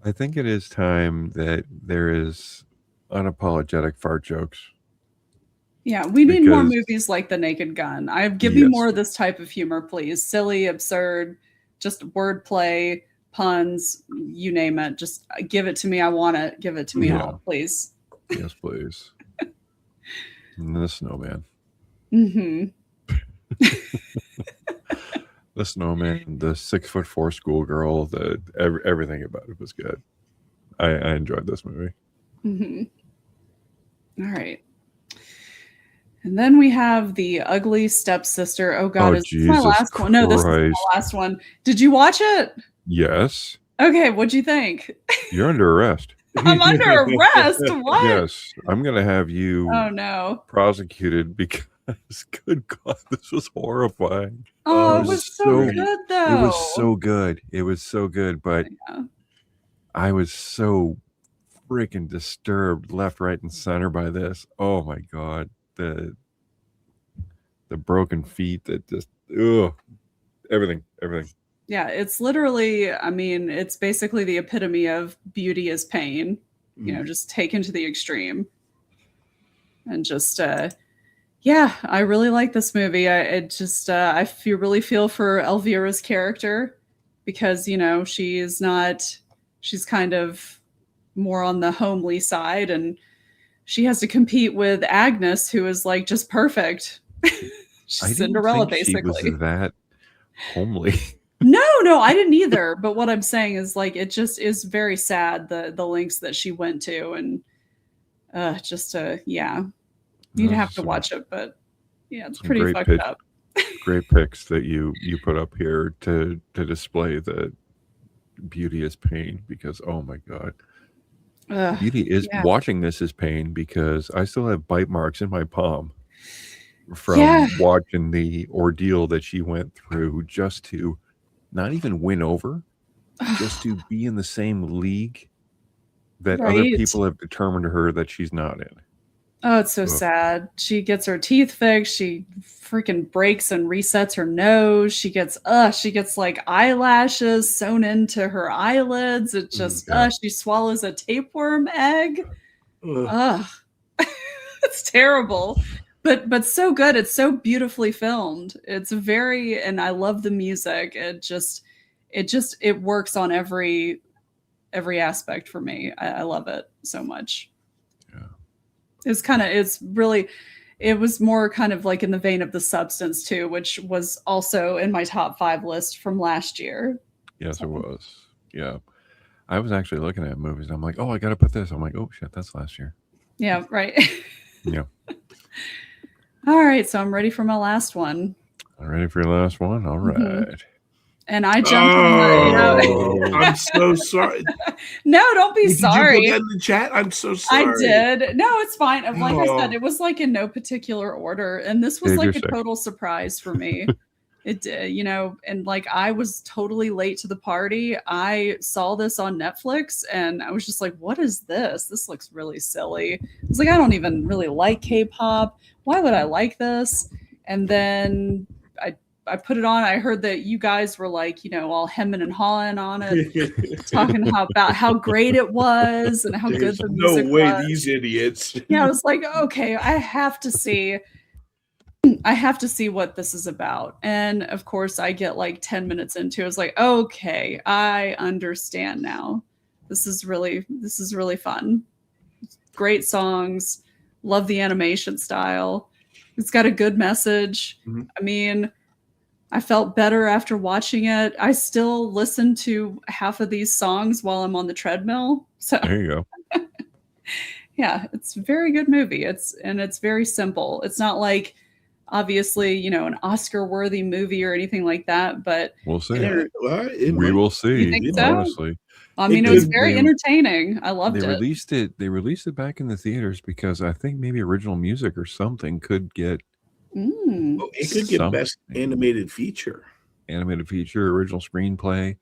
I think it is time that there is unapologetic fart jokes. Yeah, we need more movies like The Naked Gun. Give me more of this type of humor, please. Silly, absurd, just wordplay, puns, you name it. Just give it to me. I want it. Give it to me all, please. Yes, please. And the snowman. Mm-hmm. The snowman, the 6'4" schoolgirl, everything about it was good. I enjoyed this movie. Mm-hmm. All right. And then we have The Ugly Stepsister. Oh God, is this my last one? No, this is my last one. Did you watch it? Yes. Okay, what'd you think? You're under arrest. I'm under arrest. What? Yes, I'm gonna have you. Oh no. Prosecuted because, good God, this was horrifying. Oh, it was so good though. It was so good. It was so good, but I was so freaking disturbed left, right, and center by this. Oh my God, the broken feet that just everything. Yeah, it's literally, I mean, it's basically the epitome of beauty is pain, you know, just taken to the extreme. And just, yeah, I really like this movie. I really feel for Elvira's character because, you know, she's kind of more on the homely side and she has to compete with Agnes, who is like just perfect. She's Cinderella, basically. She was that homely. No, I didn't either. But what I'm saying is like it just is very sad the lengths that she went to, and you'd have to watch it, but yeah, it's pretty fucked up. Great pics that you put up here to display the beauty is pain because oh my God, beauty is watching this is pain because I still have bite marks in my palm from watching the ordeal that she went through just to not even win over, just to be in the same league that other Right. people have determined to her that she's not in. Oh, it's so Ugh. sad. She gets her teeth fixed. She freaking breaks and resets her nose. She gets like eyelashes sewn into her eyelids. It just Yeah. she swallows a tapeworm egg. Ugh. Ugh. It's terrible. But so good. It's so beautifully filmed. It's very, and I love the music. It works on every aspect for me. I love it so much. Yeah. It was more kind of like in the vein of The Substance too, which was also in my top 5 list from last year. Yes, So. it was. Yeah. I was actually looking at movies. I'm like, oh, I got to put this. I'm like, oh, shit, that's last year. Yeah, right. Yeah. All right, so I'm ready for my last one. I'm ready for your last one? All right. Mm-hmm. And I jumped on the, I'm so sorry. No, don't be sorry. Did you put that in the chat? I'm so sorry. I did. No, it's fine. Like I said, it was like in no particular order. And this was like a total surprise for me. It did, and like I was totally late to the party. I saw this on Netflix and I was just like, what is this? This looks really silly. I was like, I don't even really like K-pop. Why would I like this? And then I put it on. I heard that you guys were like, all hemming and hawing on it, talking about how great it was and how good the music was. No way, these idiots. Yeah, I was like, okay, I have to see what this is about. And of course, I get like 10 minutes into it. I was like, okay, I understand now. This is really fun. Great songs. Love the animation style. It's got a good message. Mm-hmm. I mean, I felt better after watching it. I still listen to half of these songs while I'm on the treadmill. So there you go. Yeah, it's a very good movie. It's very simple. It's not like obviously, an Oscar-worthy movie or anything like that, but we'll see. We will see. You think so? Honestly, I mean, it was very entertaining. I loved it. They released it back in the theaters because I think maybe original music or something could get. It could get best animated feature, original screenplay.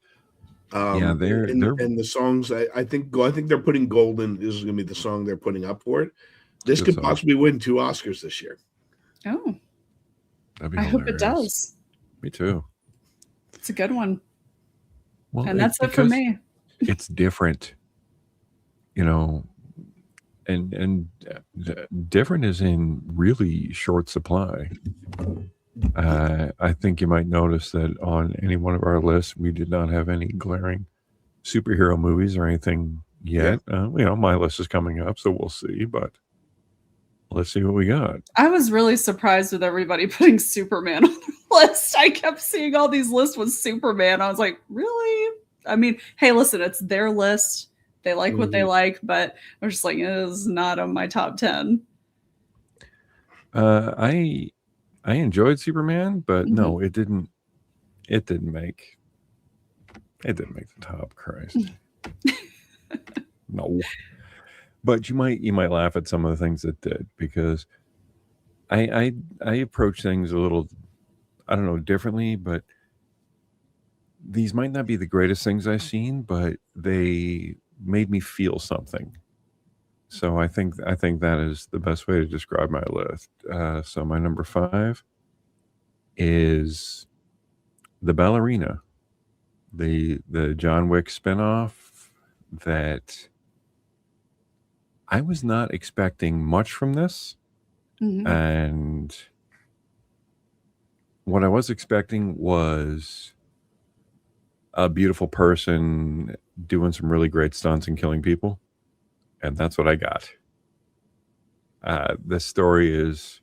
Yeah, they're and the songs. I think they're putting Golden. This is going to be the song they're putting up for it. This could possibly win 2 Oscars this year. Oh, that'd be I hope it does. Me too. It's a good one. Well, and that's it for me. It's different, and different is in really short supply. I think you might notice that on any one of our lists, we did not have any glaring superhero movies or anything yet. Yeah. My list is coming up, so we'll see, but let's see what we got. I was really surprised with everybody putting Superman on the list. I kept seeing all these lists with Superman. I was like, really? I mean, hey, listen, it's their list. They like what they like, but I was just like, it is not on my top 10. I enjoyed Superman, but no, it didn't make the top. Christ. No. But you might laugh at some of the things it did, because I approach things a little, I don't know, differently, but these might not be the greatest things I've seen, but they made me feel something. So I think that is the best way to describe my list. So my number 5 is The Ballerina, the John Wick spinoff that I was not expecting much from this. And what I was expecting was a beautiful person doing some really great stunts and killing people. And that's what I got. This story is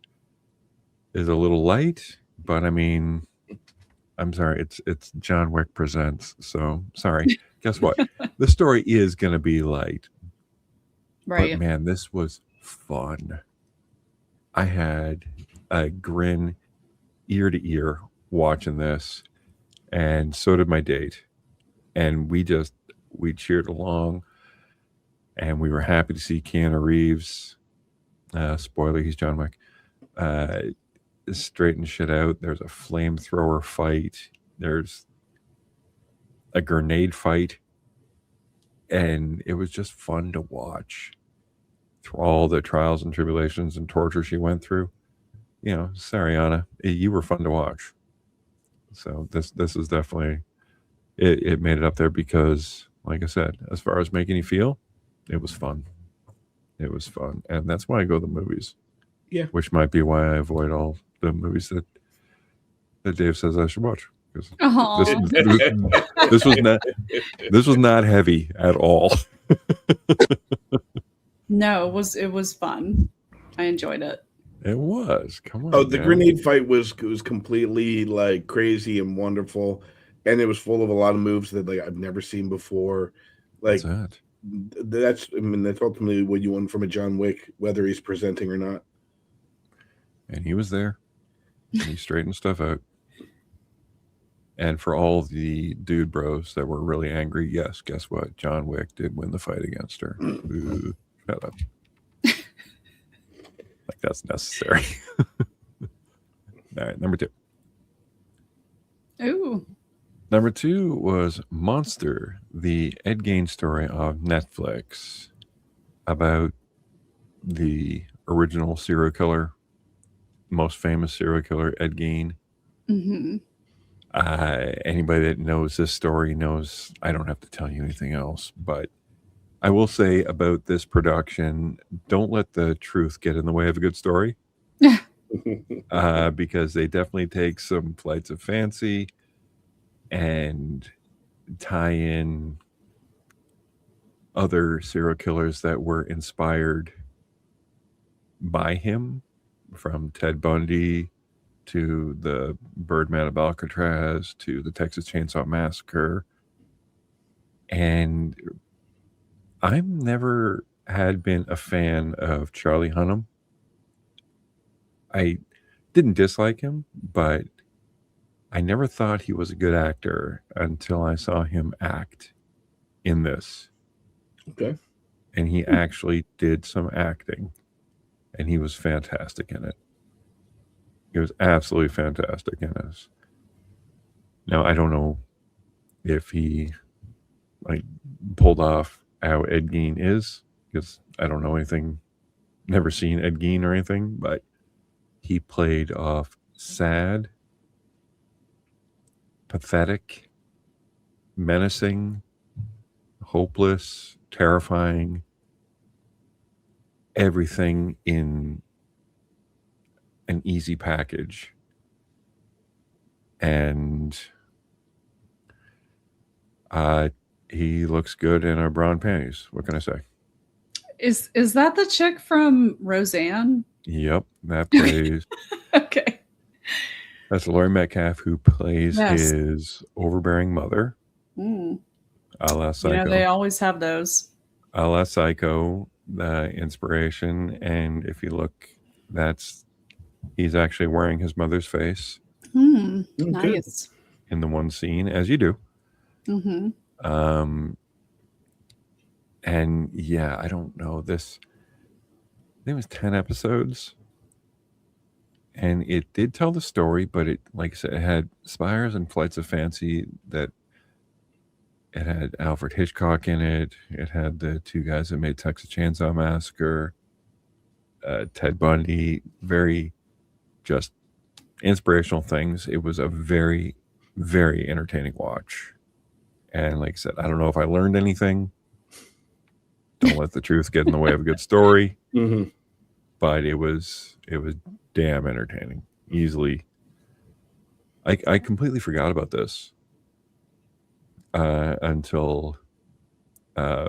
a little light, but I mean, I'm sorry, it's John Wick Presents. So sorry. Guess what? The story is going to be light. Right. But man, this was fun. I had a grin ear to ear watching this, and so did my date. And we cheered along, and we were happy to see Keanu Reeves. Spoiler, he's John Wick. Straighten shit out. There's a flamethrower fight. There's a grenade fight. And it was just fun to watch through all the trials and tribulations and torture she went through. You know, Sariana, you were fun to watch. So this is definitely it made it up there because, like I said, as far as making you feel, it was fun. It was fun, and that's why I go to the movies. Yeah. Which might be why I avoid all the movies that Dave says I should watch. Because this was not heavy at all. No, it was fun. I enjoyed it. It was. Come on. Oh, the man. grenade fight was completely like crazy and wonderful, and it was full of a lot of moves that like I've never seen before. Like that's ultimately what you want from a John Wick, whether he's presenting or not. And he was there. And he straightened stuff out. And for all the dude bros that were really angry, yes, guess what? John Wick did win the fight against her. Ooh, shut up. Like that's necessary. All right, number 2. Ooh. Number 2 was Monster, the Ed Gein story of Netflix about the original serial killer, most famous serial killer, Ed Gein. Mm-hmm. Anybody that knows this story knows I don't have to tell you anything else, but I will say about this production, don't let the truth get in the way of a good story. Because they definitely take some flights of fancy and tie in other serial killers that were inspired by him, from Ted Bundy to the Birdman of Alcatraz to the Texas Chainsaw Massacre. And I've never had been a fan of Charlie Hunnam. I didn't dislike him, but I never thought he was a good actor until I saw him act in this. Okay. And he actually did some acting, and he was fantastic in it. He was absolutely fantastic in this. Now, I don't know if he like pulled off how Ed Gein is, because I don't know anything, never seen Ed Gein or anything, but he played off sad, pathetic, menacing, hopeless, terrifying, everything in an easy package. And he looks good in our brown panties. What can I say? Is that the chick from Roseanne? Yep, that plays. Okay. That's Laurie Metcalf, who plays his overbearing mother. Mm. A la Psycho. Yeah, they always have those. A la Psycho, the inspiration. And if you look, he's actually wearing his mother's face. Nice. In the one scene, as you do. Mm-hmm. And yeah, I don't know this. I think it was 10 episodes. And it did tell the story, but it, like I said, it had spires and flights of fancy. That it had Alfred Hitchcock in it. It had the 2 guys that made Texas Chainsaw Massacre, Ted Bundy. Very just inspirational things. It was a very, very entertaining watch. And like I said, I don't know if I learned anything. Don't let the truth get in the way of a good story. Mm-hmm. But it was damn entertaining. Easily. I completely forgot about this until my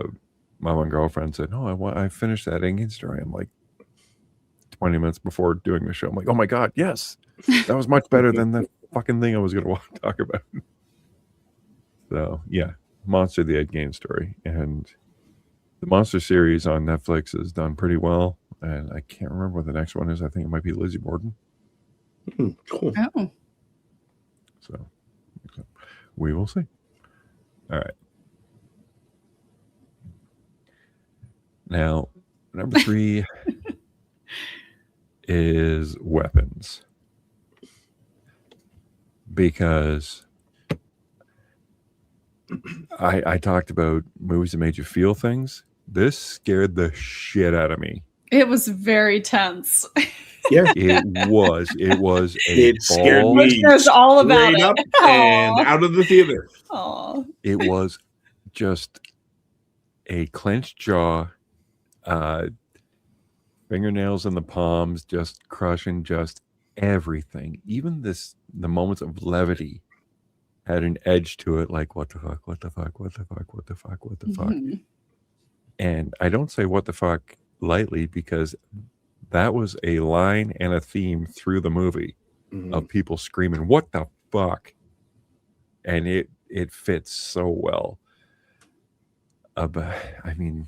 one girlfriend said, "No, I finished that Ed Gein story." I'm like 20 minutes before doing the show. I'm like, "Oh my god, yes, that was much better than the fucking thing I was going to talk about." So yeah, Monster, the Ed Gein story, and the Monster series on Netflix is done pretty well. And I can't remember what the next one is. I think it might be Lizzie Borden. Cool. Oh. So we will see. All right. Now, number 3 is weapons. Because I talked about movies that made you feel things. This scared the shit out of me. It was very tense. Yeah, It was a it scared ball. Which me knows all about straight it. up and Aw. out of the theater. Aw. It was just a clenched jaw, fingernails in the palms, just crushing just everything. Even the moments of levity had an edge to it, like what the fuck, what the fuck, what the fuck, what the fuck, what the fuck. Mhm. And I don't say what the fuck lightly, because that was a line and a theme through the movie of people screaming, "What the fuck?" And it fits so well. But I mean,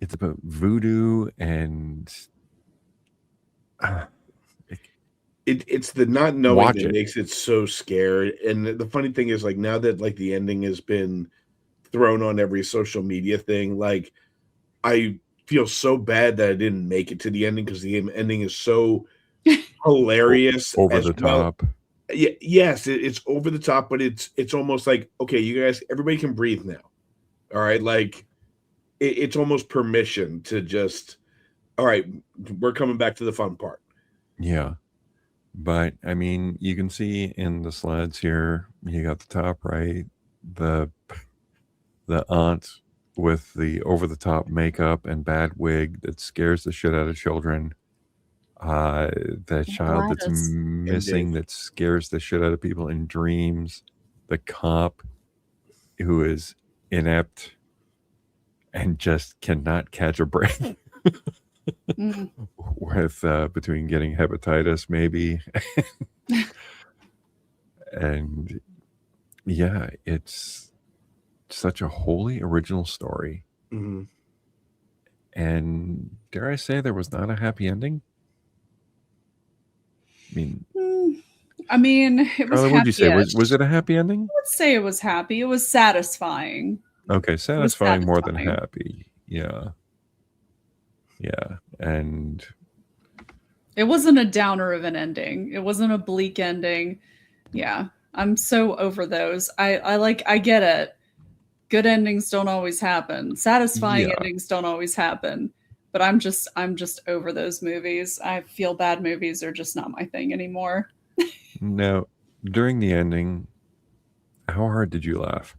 it's about voodoo and It's the not knowing watch that it. makes it so scared. And the funny thing is, like, now that like the ending has been thrown on every social media thing, like I feel so bad that I didn't make it to the ending because the ending is so hilarious Over as the well. top. Yeah, yes, it's over the top, but it's almost like, okay, you guys, everybody can breathe now. All right, like it's almost permission to just, all right, we're coming back to the fun part. Yeah. But I mean, you can see in the slides here, you got the top right, the aunt with the over the top makeup and bad wig that scares the shit out of children. The child that's Gladys. missing that scares the shit out of people in dreams. The cop who is inept and just cannot catch a breath. Mm. With between getting hepatitis maybe and yeah, it's such a wholly original story. Mhm. And dare I say, there was not a happy ending? I mean, I mean, it was Carla, what would you say? happy-ish. Was it a happy ending? I would say it was happy. It was satisfying. Okay, It was satisfying more than satisfying. happy. Yeah. Yeah. And It wasn't a downer of an ending. It wasn't a bleak ending. Yeah. I'm so over those. I get it. Good endings don't always happen. Satisfying yeah. endings don't always happen. But I'm just over those movies. I feel bad movies are just not my thing anymore. Now, during the ending, how hard did you laugh?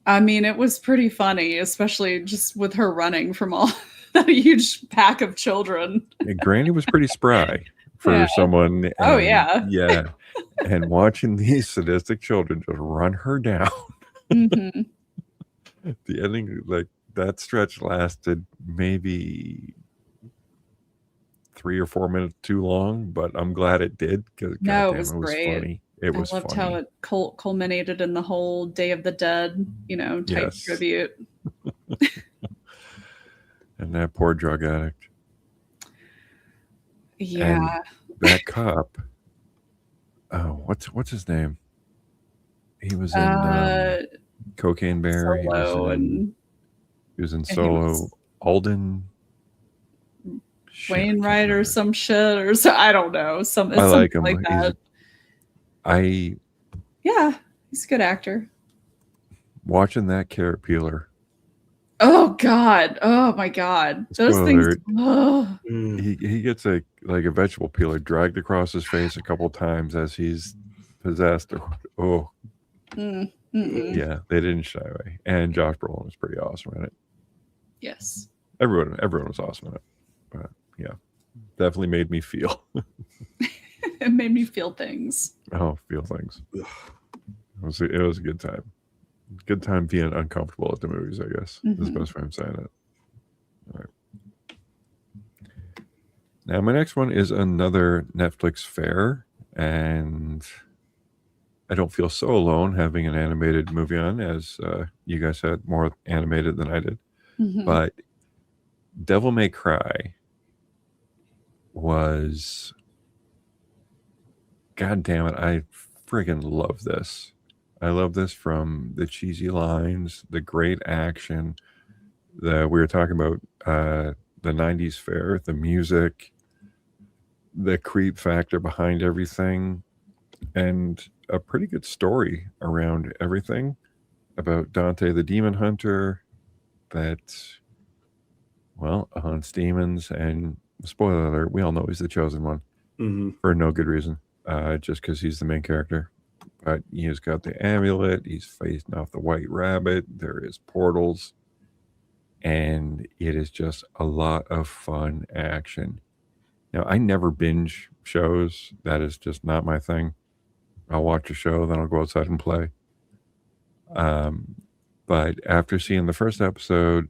I mean, it was pretty funny, especially just with her running from all that huge pack of children. Granny was pretty spry for Yeah. someone. Oh, and, yeah. Yeah. And watching these sadistic children just run her down. Mhm. The ending, like that stretch lasted maybe 3 or 4 minutes too long, but I'm glad it did because No, goddamn, it was it was great. funny. It was I loved funny. how it culminated in the whole Day of the Dead, type Yes. tribute. And that poor drug addict. Yeah. And that cop. Oh, what's his name? He was in Cocaine Bear. Solo and he was in he Solo. was Alden Wainwright or some shit or so. I don't know. I Something like him. like that. Yeah, he's a good actor. Watching that carrot peeler. Oh God! Oh my God! Those Spoiler things. Oh. He gets a vegetable peeler dragged across his face a couple times as he's possessed. Oh, Mm-mm. yeah, they didn't shy away. And Josh Brolin was pretty awesome in it. Yes. Everyone was awesome in it. But yeah, definitely made me feel. It made me feel things. Oh, feel things. It was a good time. Good time being uncomfortable at the movies, I guess. Is the best way I'm saying it. All right. Now, my next one is another Netflix fare, and I don't feel so alone having an animated movie on, as you guys had more animated than I did. But Devil May Cry was, god damn it, I friggin' love this. I love this, from the cheesy lines, the great action. We were talking about the 90s fare, the music, the creep factor behind everything. And a pretty good story around everything about Dante the Demon Hunter that, well, hunts demons. And spoiler alert, we all know he's the chosen one for no good reason, just because he's the main character. But he's got the amulet, he's facing off the white rabbit, there is portals, and it is just a lot of fun action. Now, I never binge shows. That is just not my thing. I'll watch a show, then I'll go outside and play. But after seeing the first episode,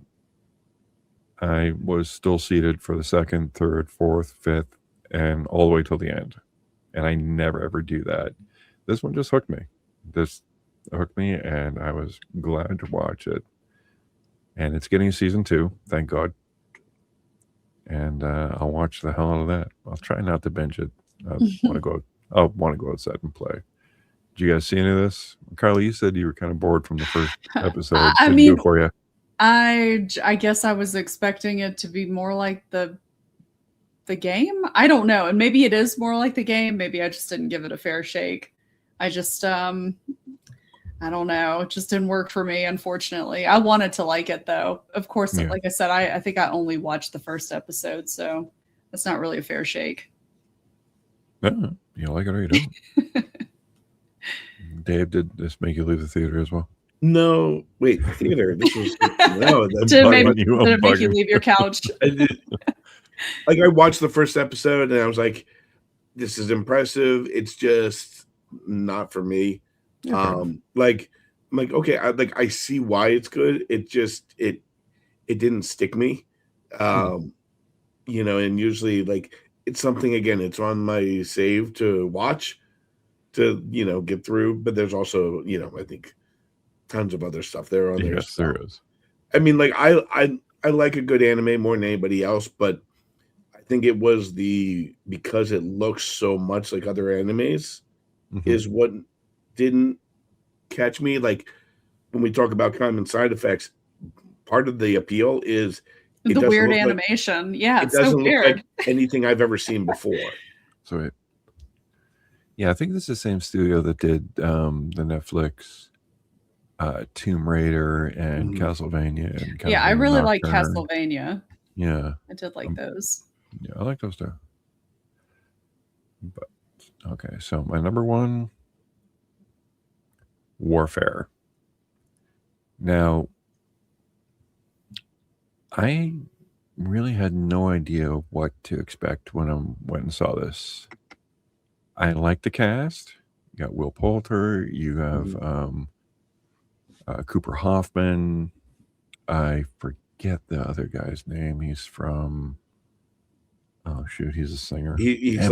I was still seated for the second, third, fourth, fifth, and all the way till the end. And I never ever do that. This one just hooked me. This hooked me, and I was glad to watch it. And it's getting season 2, thank God. And I'll watch the hell out of that. I'll try not to binge it. I want to go outside and play. Did you guys see any of this? Carly, you said you were kind of bored from the first episode. I mean, do it for you. I guess I was expecting it to be more like the game. I don't know. And maybe it is more like the game. Maybe I just didn't give it a fair shake. I just, I don't know. It just didn't work for me, unfortunately. I wanted to like it, though. Of course, like I said, I think I only watched the first episode, so that's not really a fair shake. You like it or you don't. Dave, did this make you leave the theater as well? No, wait, theater. This was no. Did it make you leave your couch? Like I watched the first episode and I was like, "This is impressive." It's just not for me. Like I'm like, okay, I see why it's good. It just it didn't stick me. You know, and usually like it's something again, it's on my save to watch to, you know, get through. But there's also, you know, I think tons of other stuff there on there. Yes, there is. I mean, like I like a good anime more than anybody else, but I think it was because it looks so much like other animes is what didn't catch me. Like when we talk about common side effects, part of the appeal is the weird animation. Yeah, it's so weird. Look like anything I've ever seen before. So, yeah, I think this is the same studio that did the Netflix Tomb Raider and Castlevania. And yeah, I really like Castlevania. Yeah, I did like those. Yeah, I like those too. But okay, so my number one, Warfare. Now, I really had no idea what to expect when I went and saw this. I like the cast. You got Will Poulter. You have Cooper Hoffman. I forget the other guy's name. He's from. Oh shoot, he's a singer. He's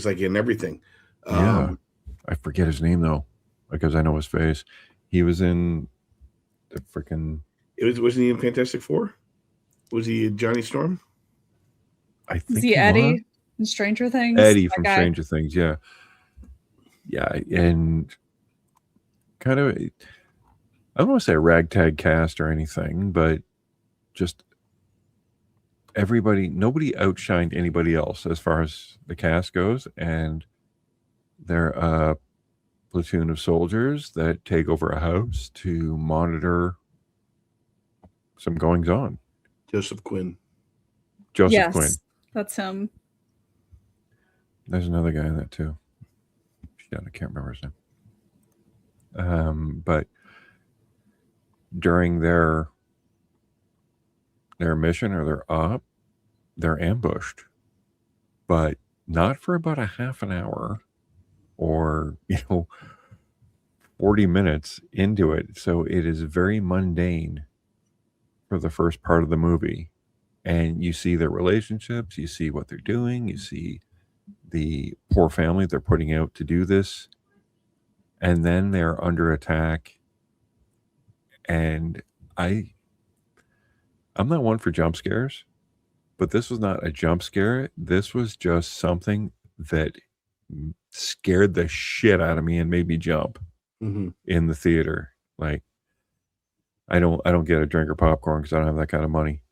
like in everything. Yeah, I forget his name though, because I know his face. He was in the freaking. Wasn't he in Fantastic Four? Was he Johnny Storm? I think is he Eddie in Stranger Things? Eddie from Stranger Things, yeah. Yeah, and kind of, I don't want to say a ragtag cast or anything, but just nobody outshined anybody else as far as the cast goes, and they're a platoon of soldiers that take over a house to monitor some goings on. Joseph Quinn. Quinn. That's him. There's another guy in that too. Shit, I can't remember his name. But during their mission or their op, they're ambushed, but not for about a half an hour or 40 minutes into it. So it is very mundane for the first part of the movie, and you see their relationships, you see what they're doing, you see the poor family they're putting out to do this, and then they're under attack. And I'm not one for jump scares, but this was not a jump scare. This was just something that scared the shit out of me and made me jump in the theater. Like, I don't get a drink or popcorn because I don't have that kind of money.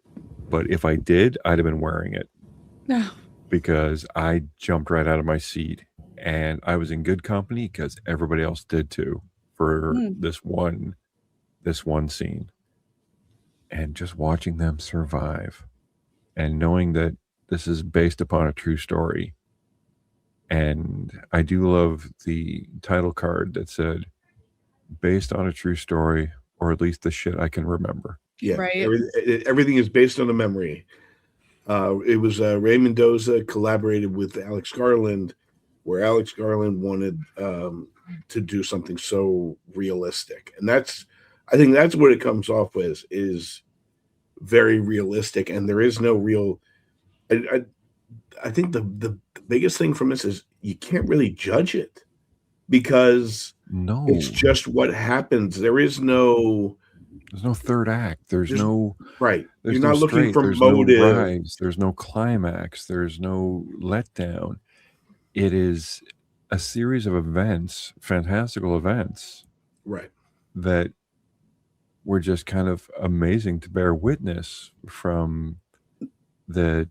But if I did, I'd have been wearing it. No. Because I jumped right out of my seat. and I was in good company because everybody else did too for this one scene. And just watching them survive and knowing that this is based upon a true story. And I do love the title card that said, based on a true story, or at least the shit I can remember. Yeah, Right. everything is based on a memory. It was Ray Mendoza collaborated with Alex Garland, where Alex Garland wanted to do something so realistic, and I think that's what it comes off with, is very realistic, and there is no real. I think the biggest thing from this is you can't really judge it because No, it's just what happens. there's no third act. There's no right. there's You're no not looking straight. for There's motive. no rise. There's no climax. There's no letdown. It is a series of events, fantastical events, Right. that were just kind of amazing to bear witness from. The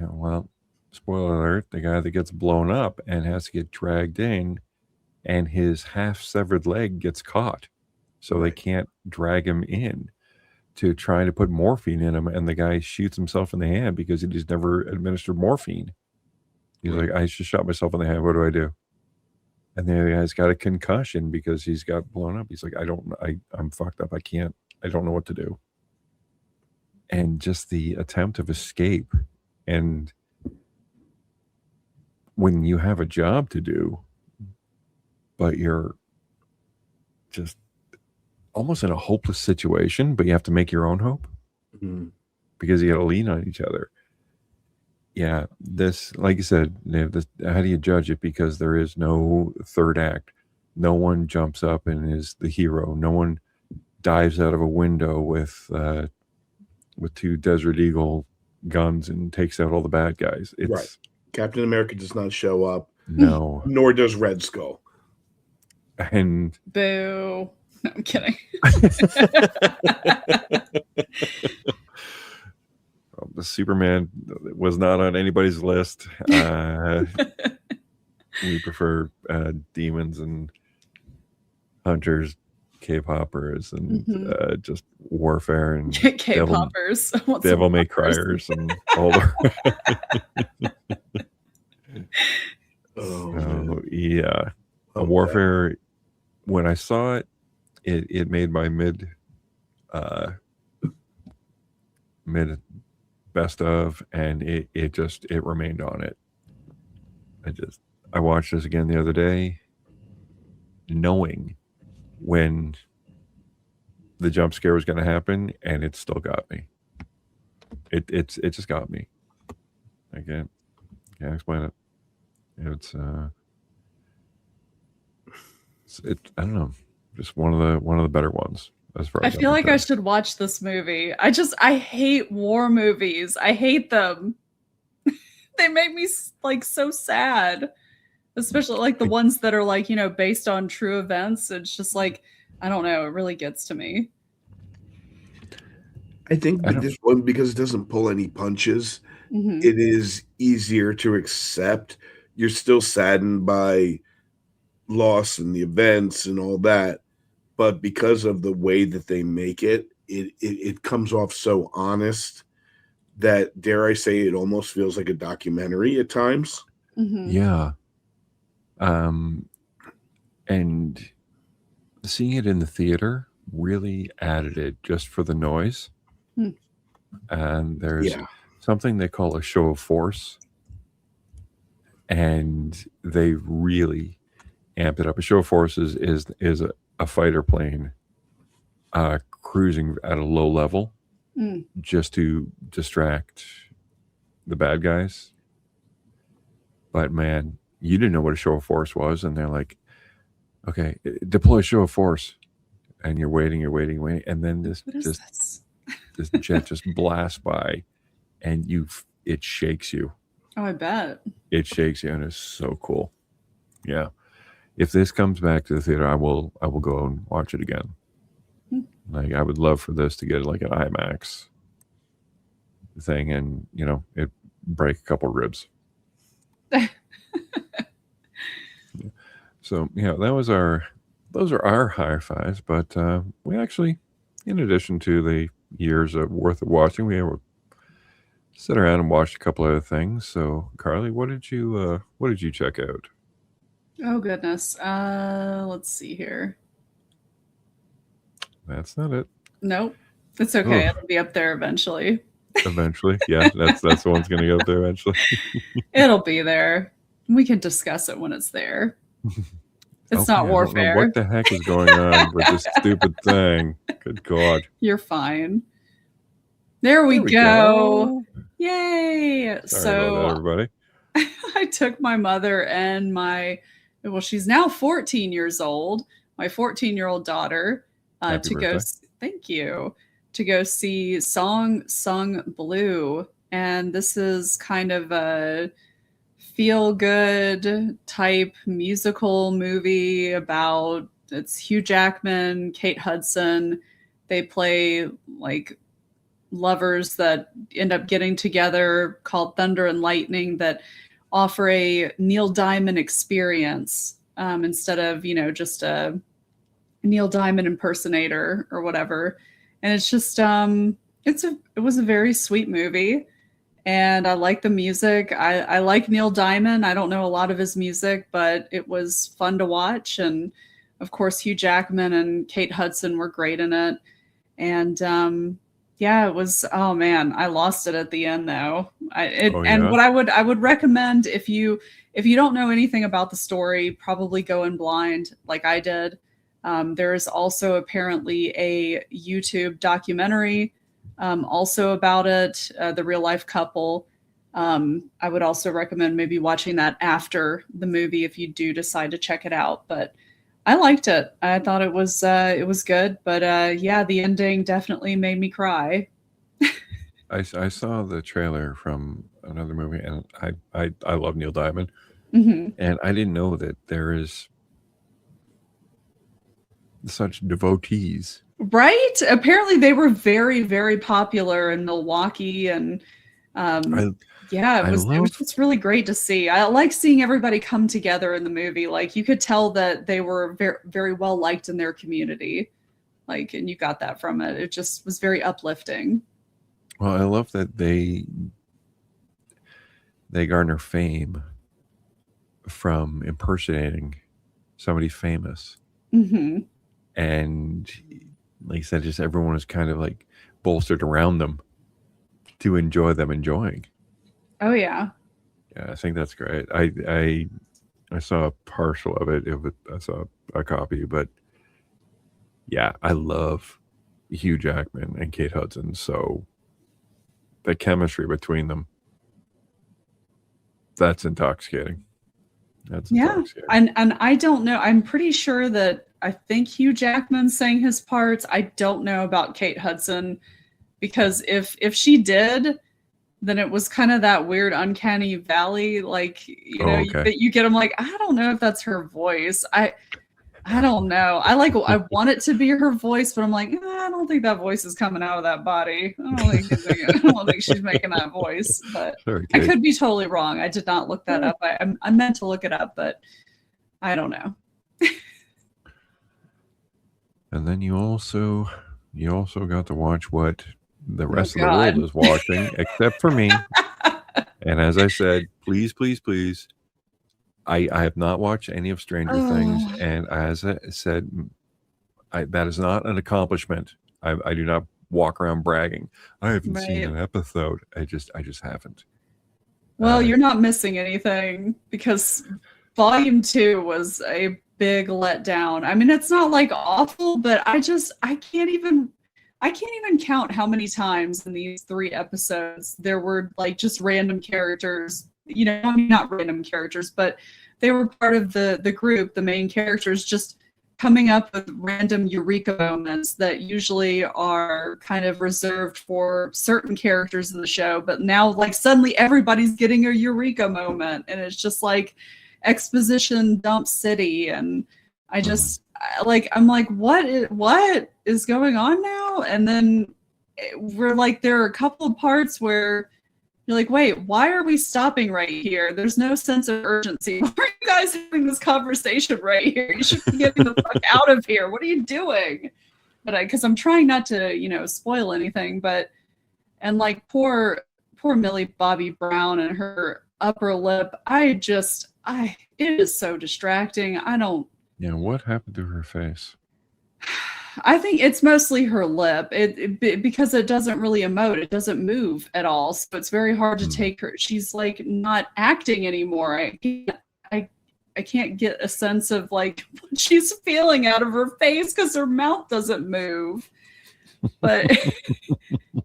well, spoiler alert, the guy that gets blown up and has to get dragged in, and his half severed leg gets caught, so they Right. can't drag him in to try to put morphine in him, and the guy shoots himself in the hand because he's never administered morphine. He's Right. like, I just shot myself in the hand. What do I do? And the other guy's got a concussion because he's got blown up. He's like, I'm fucked up. I don't know what to do. And just the attempt of escape. And when you have a job to do, but you're just almost in a hopeless situation, but you have to make your own hope Mhm. because you got to lean on each other. Yeah, this, like you said, how do you judge it? Because there is no third act. No one jumps up and is the hero. No one dives out of a window with 2 Desert Eagle guns and takes out all the bad guys. It's Right. Captain America does not show up, no. nor does Red Skull. And Boo. No, I'm kidding. the Superman was not on anybody's list. We prefer demons and hunters, cave hoppers, and just warfare and Cave hoppers. Devil May Cryers and all the. Oh, yeah, warfare. When I saw it, it made my mid best of, and it remained on it. I watched this again the other day, knowing when the jump scare was going to happen, and it still got me. It just got me. I can't explain it. It's I don't know, just one of the better ones as far I as feel like I should watch this movie. I hate war movies. I hate them. They make me like so sad, especially like the ones that are like, based on true events. It's just like, I don't know, it really gets to me. I think this one, because it doesn't pull any punches, it is easier to accept. You're still saddened by loss and the events and all that, but because of the way that they make it, it comes off so honest that, dare I say, it almost feels like a documentary at times. Yeah. And seeing it in the theater really added it just for the noise. And there's something they call a show of force, and they really amp it up. A show of force is a fighter plane cruising at a low level just to distract the bad guys. But man, you didn't know what a show of force was, and they're like, okay, deploy show of force, and you're waiting, and then this jet just blasts by, and it shakes you. Oh, I bet. It shakes you, and it's so cool. Yeah. If this comes back to the theater, I will go and watch it again. Like, I would love for this to get like an IMAX thing, and it break a couple ribs. So yeah, those are our high fives. But we actually, in addition to the years of worth of watching, we have sit around and watched a couple other things. So Carly, what did you check out? Oh goodness. Let's see here. That's not it. Nope. It's okay. Oh, It'll be up there eventually. eventually, yeah, that's the one's gonna go up there eventually. It'll be there. We can discuss it when it's there. It's Okay, not I don't know warfare. what the heck is going on with this stupid thing. Good God. You're fine. There we go. Yay. Sorry about that, everybody. I took my mother and she's now 14 years old, my 14-year-old daughter, Happy to go. birthday. Thank you. To go see Song Sung Blue, and this is kind of a feel-good type musical movie about it's Hugh Jackman, Kate Hudson. They play like lovers that end up getting together called Thunder and Lightning that offer a Neil Diamond experience instead of, just a Neil Diamond impersonator or whatever. And it's just it was a very sweet movie. And I like the music. I like Neil Diamond. I don't know a lot of his music, but it was fun to watch. And of course, Hugh Jackman and Kate Hudson were great in it. And yeah, it was. Oh man, I lost it at the end though. And what I would recommend if you don't know anything about the story, probably go in blind like I did. There is also apparently a YouTube documentary also about it, the real life couple. I would also recommend maybe watching that after the movie if you do decide to check it out. But I liked it. I thought it was good. But yeah, the ending definitely made me cry. I saw the trailer from another movie, and I love Neil Diamond, and I didn't know that there is such devotees. Right? Apparently, they were very, very popular in Milwaukee, and yeah, it was just really great to see. I like seeing everybody come together in the movie. Like you could tell that they were very, very well liked in their community. Like, and you got that from it. It just was very uplifting. Well, I love that they garner fame from impersonating somebody famous. Mm-hmm. And like I said, just everyone is kind of like bolstered around them to enjoy them enjoying. Oh yeah. Yeah, I think that's great. I saw a partial of it. I saw a copy, but yeah, I love Hugh Jackman and Kate Hudson. So the chemistry between them, that's intoxicating. That's intoxicating. And I don't know. I'm pretty sure that I think Hugh Jackman sang his parts. I don't know about Kate Hudson because if she did, then it was kind of that weird uncanny valley, like you get them like I don't know if that's her voice. I don't know. I want it to be her voice, but I'm like I don't think that voice is coming out of that body. I don't think she's making that voice. But I could be totally wrong. I did not look that up. I meant to look it up, but I don't know. And then you also got to watch what the rest of the world is watching, except for me. And as I said, please, please, please, I have not watched any of Stranger Things. And as I said, that is not an accomplishment. I do not walk around bragging. I haven't seen an episode. I just haven't. Well, you're not missing anything because Volume 2 was a big letdown. I mean, it's not like awful, but I can't even count how many times in these 3 episodes there were like just random characters, I mean, not random characters, but they were part of the group, the main characters, just coming up with random eureka moments that usually are kind of reserved for certain characters in the show. But now like suddenly everybody's getting a eureka moment and it's just like exposition dump city. And I just I'm like, what is going on now? And then we're like, there are a couple of parts where You're like, wait, why are we stopping right here? There's no sense of urgency. Why are you guys having this conversation right here? You should be getting the fuck out of here. What are you doing? But because I'm trying not to, spoil anything, and like poor Millie Bobby Brown and her upper lip, it is so distracting. Yeah, what happened to her face? I think it's mostly her lip. Because it doesn't really emote. It doesn't move at all. So it's very hard to take her. She's like not acting anymore. I can't get a sense of like what she's feeling out of her face because her mouth doesn't move. But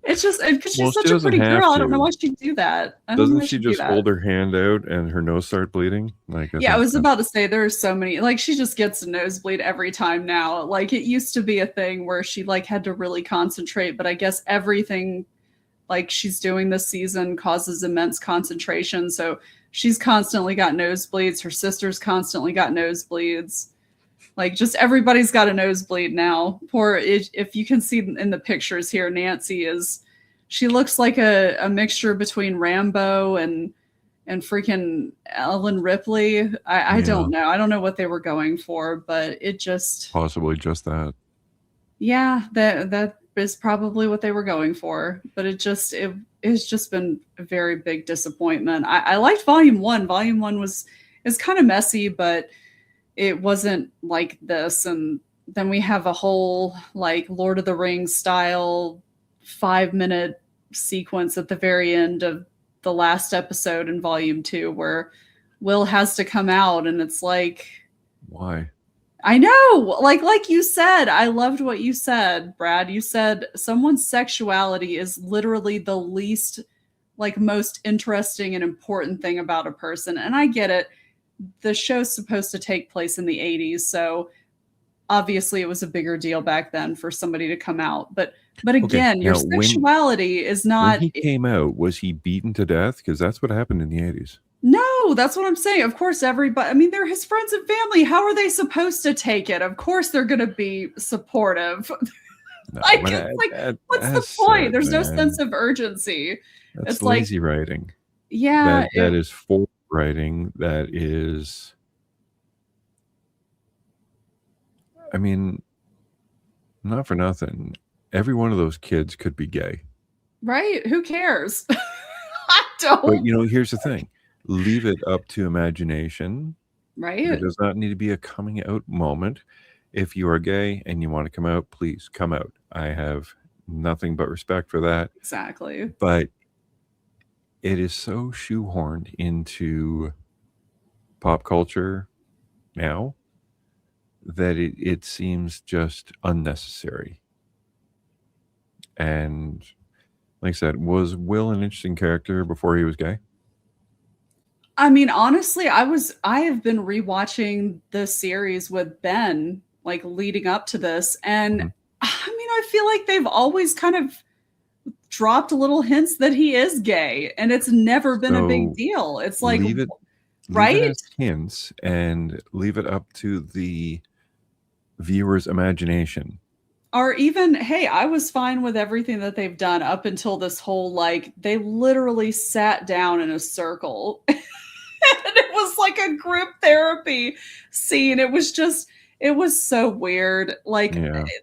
it's just because she's such a pretty girl. I don't know why she'd do that. Doesn't she just hold her hand out and her nose start bleeding? I was about to say there are so many. Like she just gets a nosebleed every time now. Like it used to be a thing where she like had to really concentrate, but I guess everything like she's doing this season causes immense concentration. So she's constantly got nosebleeds. Her sister's constantly got nosebleeds. Like just everybody's got a nosebleed now. If you can see in the pictures here, she looks like a mixture between Rambo and freaking Ellen Ripley. I don't know. I don't know what they were going for, but it just possibly just that. Yeah, that is probably what they were going for. But it's just been a very big disappointment. I liked Volume 1. Volume 1 is kind of messy, but it wasn't like this. And then we have a whole like Lord of the Rings style 5-minute sequence at the very end of the last episode in Volume 2 where Will has to come out, and it's like, why? I know, like you said, I loved what you said, Brad. You said someone's sexuality is literally the least, like, most interesting and important thing about a person. And I get it. The show's supposed to take place in the 80s, so obviously it was a bigger deal back then for somebody to come out. But again, your sexuality is not... When he came out, was he beaten to death? Because that's what happened in the 80s. No, that's what I'm saying. Of course, everybody... I mean, they're his friends and family. How are they supposed to take it? Of course they're going to be supportive. No, what's the point? There's no sense of urgency. It's lazy writing. Yeah. That is forward writing. That is... I mean, not for nothing. Every one of those kids could be gay. Right? Who cares? I don't. But, here's the thing. Leave it up to imagination. Right? It does not need to be a coming out moment. If you are gay and you want to come out, please come out. I have nothing but respect for that. Exactly. But it is so shoehorned into pop culture now that it seems just unnecessary. And like I said, was Will an interesting character before he was gay? I mean, honestly, I have been rewatching the series with Ben, like leading up to this. And I mean, I feel like they've always kind of dropped little hints that he is gay, and it's never been a big deal. It's like, leave it as hints and leave it up to the viewer's imagination. Or even, hey, I was fine with everything that they've done up until this whole, like, they literally sat down in a circle. And it was like a group therapy scene. It was so weird. Like,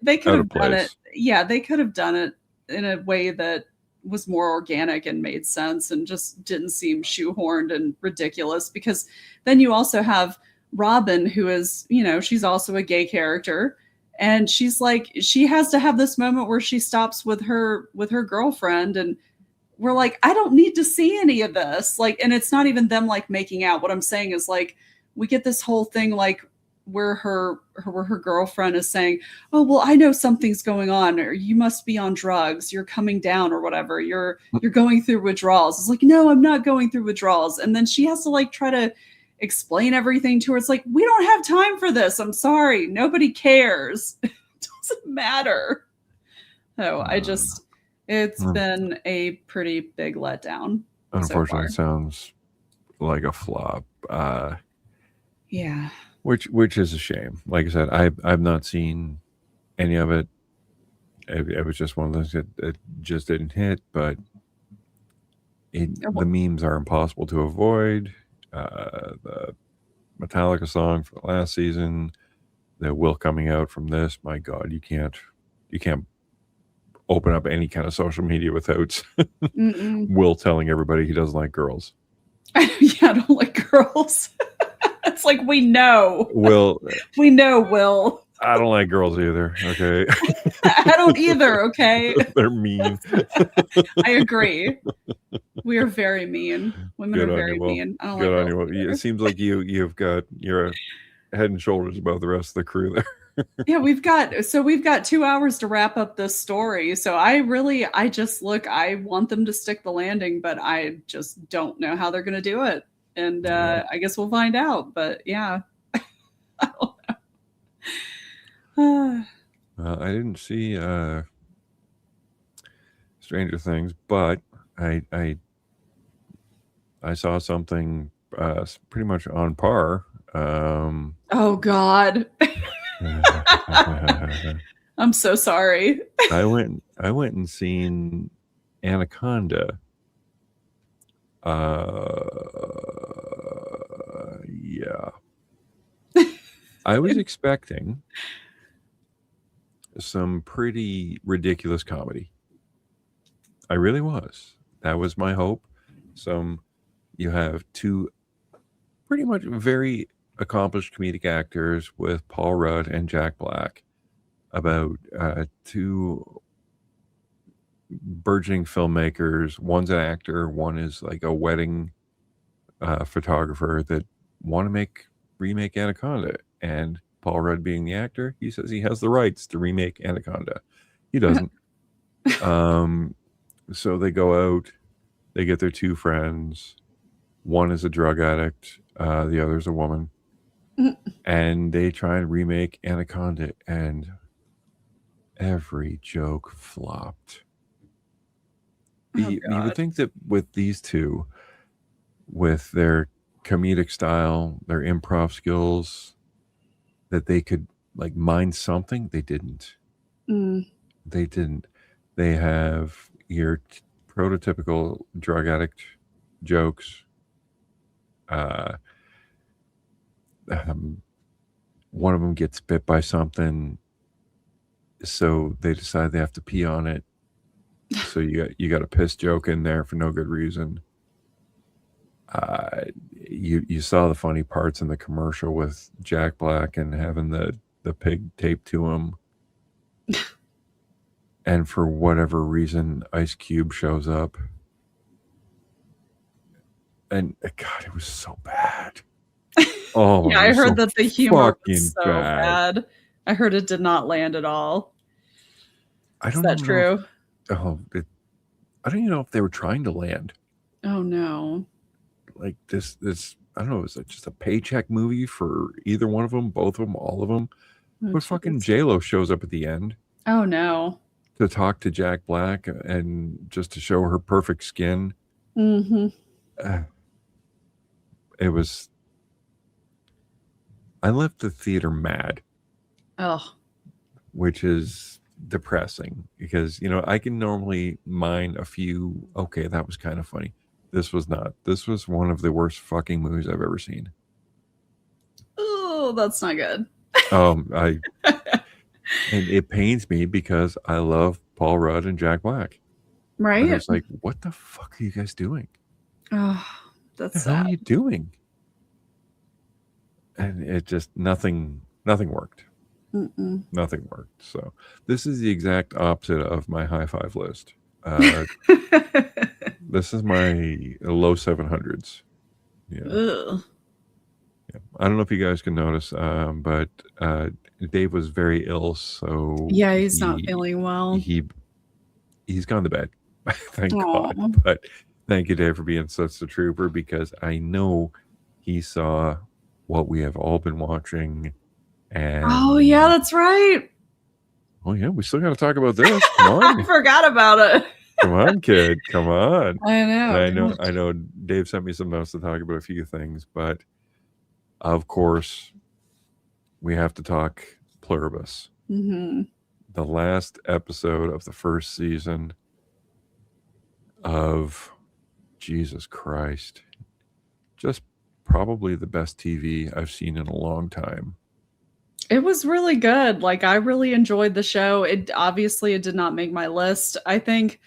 they could have done it. Yeah, they could have done it in a way that was more organic and made sense and just didn't seem shoehorned and ridiculous. Because then you also have Robin, who is, she's also a gay character. And she's like, she has to have this moment where she stops with her girlfriend, and we're like, I don't need to see any of this. Like, and it's not even them like making out. What I'm saying is, like, we get this whole thing like where her girlfriend is saying, oh, well, I know something's going on, or you must be on drugs, you're coming down or whatever, you're going through withdrawals. It's like, no, I'm not going through withdrawals. And then she has to like try to explain everything to her. It's like, we don't have time for this. I'm sorry. Nobody cares. It doesn't matter. So it's been a pretty big letdown. Unfortunately, it sounds like a flop. Yeah. Which is a shame. Like I said, I've not seen any of it. It was just one of those that just didn't hit, but the memes are impossible to avoid. The Metallica song from the last season, the Will coming out from this. My God, you can't open up any kind of social media without Will telling everybody he doesn't like girls. Yeah, I don't like girls. It's like we know. Will. I don't like girls either. Okay. I don't either. Okay. They're mean. I agree. We are very mean. Women are very mean. I don't Good like on girls you. It seems like you're head and shoulders above the rest of the crew there. Yeah, we've got 2 hours to wrap up this story. So I want them to stick the landing, but I just don't know how they're going to do it. And I guess we'll find out. But yeah, I don't know. I didn't see Stranger Things, but I saw something pretty much on par. Oh God. I'm so sorry. I went and seen Anaconda. Yeah. I was expecting some pretty ridiculous comedy. I really was. That was my hope. You have two pretty much very accomplished comedic actors with Paul Rudd and Jack Black about two burgeoning filmmakers. One's an actor, one is like a wedding photographer that want to remake Anaconda. And Paul Rudd being the actor, he says he has the rights to remake Anaconda. He doesn't. So they go out, they get their two friends. One is a drug addict, the other's a woman. And they try and remake Anaconda, and every joke flopped. You would think that with these two, with their comedic style, their improv skills, that they could like mine something. They didn't. They didn't. They have your prototypical drug addict jokes. One of them gets bit by something, so they decide they have to pee on it. So you got a piss joke in there for no good reason. You saw the funny parts in the commercial with Jack Black and having the pig taped to him. And for whatever reason, Ice Cube shows up. And God, it was so bad. Oh, yeah, I heard that the humor was so bad. I heard it did not land at all. Is that true? I don't even know if they were trying to land. Oh no. Like this I don't know, is it just a paycheck movie for either one of them, both of them, all of them? But fucking J-Lo shows up at the end. Oh no. To talk to Jack Black and just to show her perfect skin. It was. I left the theater mad. Oh. Which is depressing because, I can normally mine a few. Okay, that was kind of funny. This was not. This was one of the worst fucking movies I've ever seen. Oh, that's not good. And it pains me because I love Paul Rudd and Jack Black. Right. And it's like, what the fuck are you guys doing? Oh, that's sad. What are you doing? And it just nothing worked. Nothing worked. So this is the exact opposite of my high five list. This is my low 700s. Yeah. I don't know if you guys can notice, but Dave was very ill, so yeah, he's not feeling well. He's gone to bed. Thank God. But thank you, Dave, for being such a trooper, because I know he saw what we have all been watching. And oh yeah, that's right. Oh yeah, we still got to talk about this. Come on. I forgot about it. Come on, kid. Come on. I know. I know. Dave sent me some notes to talk about a few things, but of course, we have to talk Pluribus. The last episode of the first season of Jesus Christ. Just probably the best TV I've seen in a long time. It was really good. Like, I really enjoyed the show. It did not make my list. I think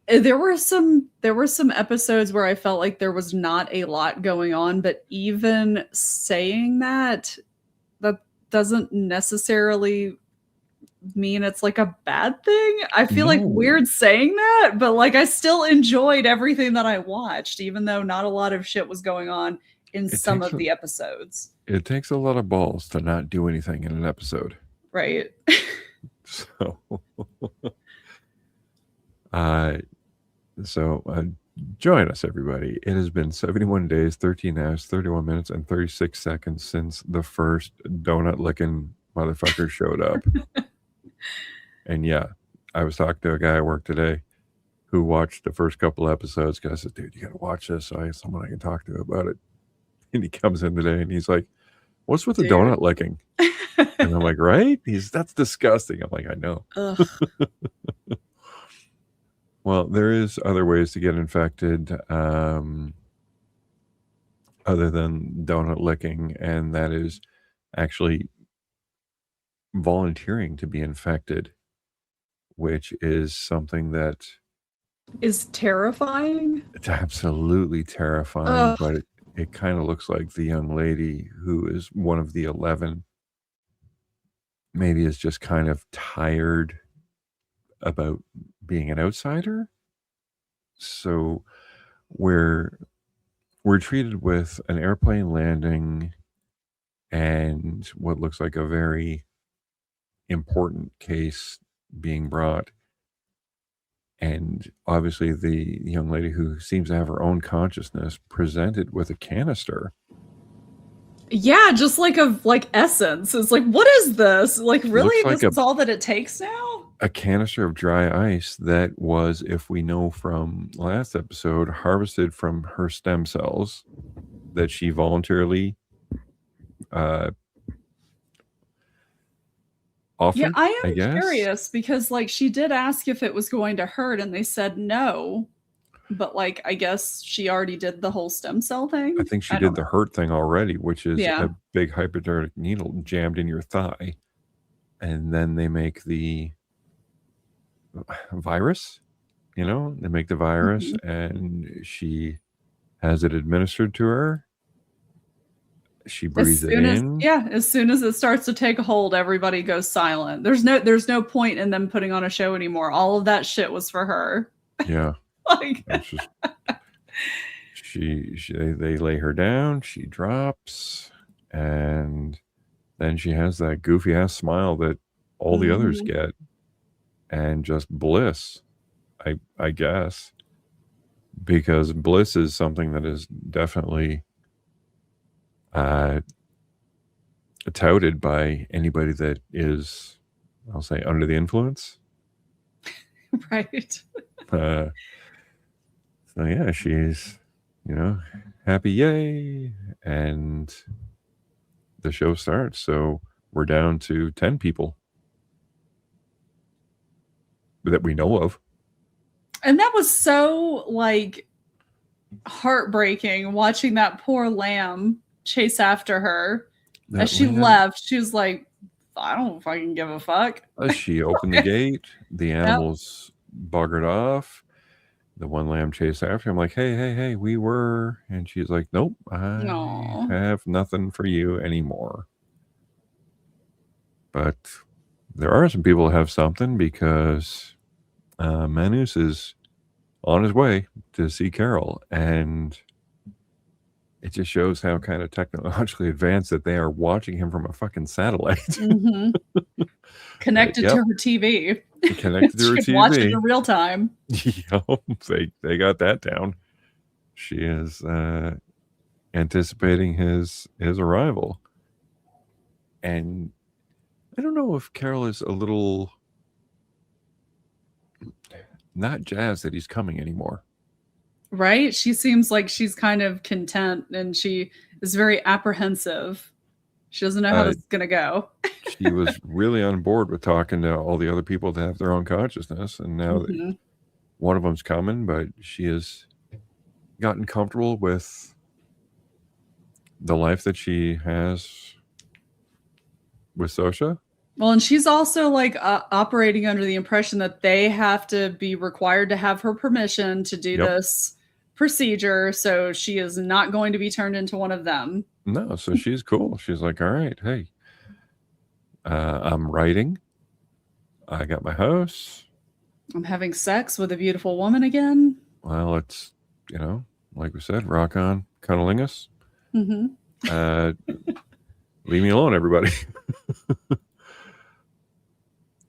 there were some episodes where I felt like there was not a lot going on, but even saying that doesn't necessarily mean it's like a bad thing. I feel like weird saying that, but like I still enjoyed everything that I watched, even though not a lot of shit was going on in some of the episodes. It takes a lot of balls to not do anything in an episode. Right. So, join us, everybody. It has been 71 days, 13 hours, 31 minutes, and 36 seconds since the first donut-licking motherfucker showed up. And yeah, I was talking to a guy at work today who watched the first couple episodes because I said, dude, you got to watch this. So I have someone I can talk to about it. And he comes in today and he's like, what's with the donut licking? And I'm like, right? That's disgusting. I'm like, I know. Well, there is other ways to get infected other than donut licking, and that is actually volunteering to be infected, which is something that is terrifying. It's absolutely terrifying, but it kind of looks like the young lady who is one of the 11 maybe is just kind of tired about being an outsider. So we're treated with an airplane landing and what looks like a very important case being brought. And obviously the young lady who seems to have her own consciousness presented with a canister. Yeah, just like essence. It's like, what is this? Like, really? This is all that it takes now? A canister of dry ice that was, if we know from last episode, harvested from her stem cells that she voluntarily offered. Yeah, I am curious because like she did ask if it was going to hurt and they said no. But like, I guess she already did the whole stem cell thing. I think she did the hurt thing already, which is a big hypodermic needle jammed in your thigh. And then they make the virus, they make the virus and she has it administered to her. She breathes it in. As soon as it starts to take a hold, everybody goes silent. There's no point in them putting on a show anymore. All of that shit was for her. Yeah. Like it's just, they lay her down, she drops, and then she has that goofy ass smile that all the others get, and just bliss, I guess, because bliss is something that is definitely touted by anybody that is, I'll say, under the influence. Right. So yeah, she's, happy, yay, and the show starts. So we're down to 10 people that we know of. And that was so like heartbreaking watching that poor lamb chase after her. As she left, she was like, I don't fucking give a fuck. As she opened the gate, the animals buggered off. The one lamb chased after him like, hey, we were. And she's like, nope, I have nothing for you anymore. But there are some people who have something because Manus is on his way to see Carol. And it just shows how kind of technologically advanced that they are watching him from a fucking satellite. Connected to her TV. Connected to her TV. Watch it in real time. They got that down. She is anticipating his arrival. And I don't know if Carol is a little not jazzed that he's coming anymore. Right? She seems like she's kind of content and she is very apprehensive. She doesn't know how this is going to go. She was really on board with talking to all the other people that have their own consciousness. And now that one of them's coming, but she is gotten comfortable with the life that she has with Sosha. Well, and she's also like operating under the impression that they have to be required to have her permission to do this procedure. So she is not going to be turned into one of them. No, so she's cool. She's like, all right, hey, I'm writing. I got my house. I'm having sex with a beautiful woman again. Well, it's, like we said, rock on, cunnilingus. Leave me alone, everybody.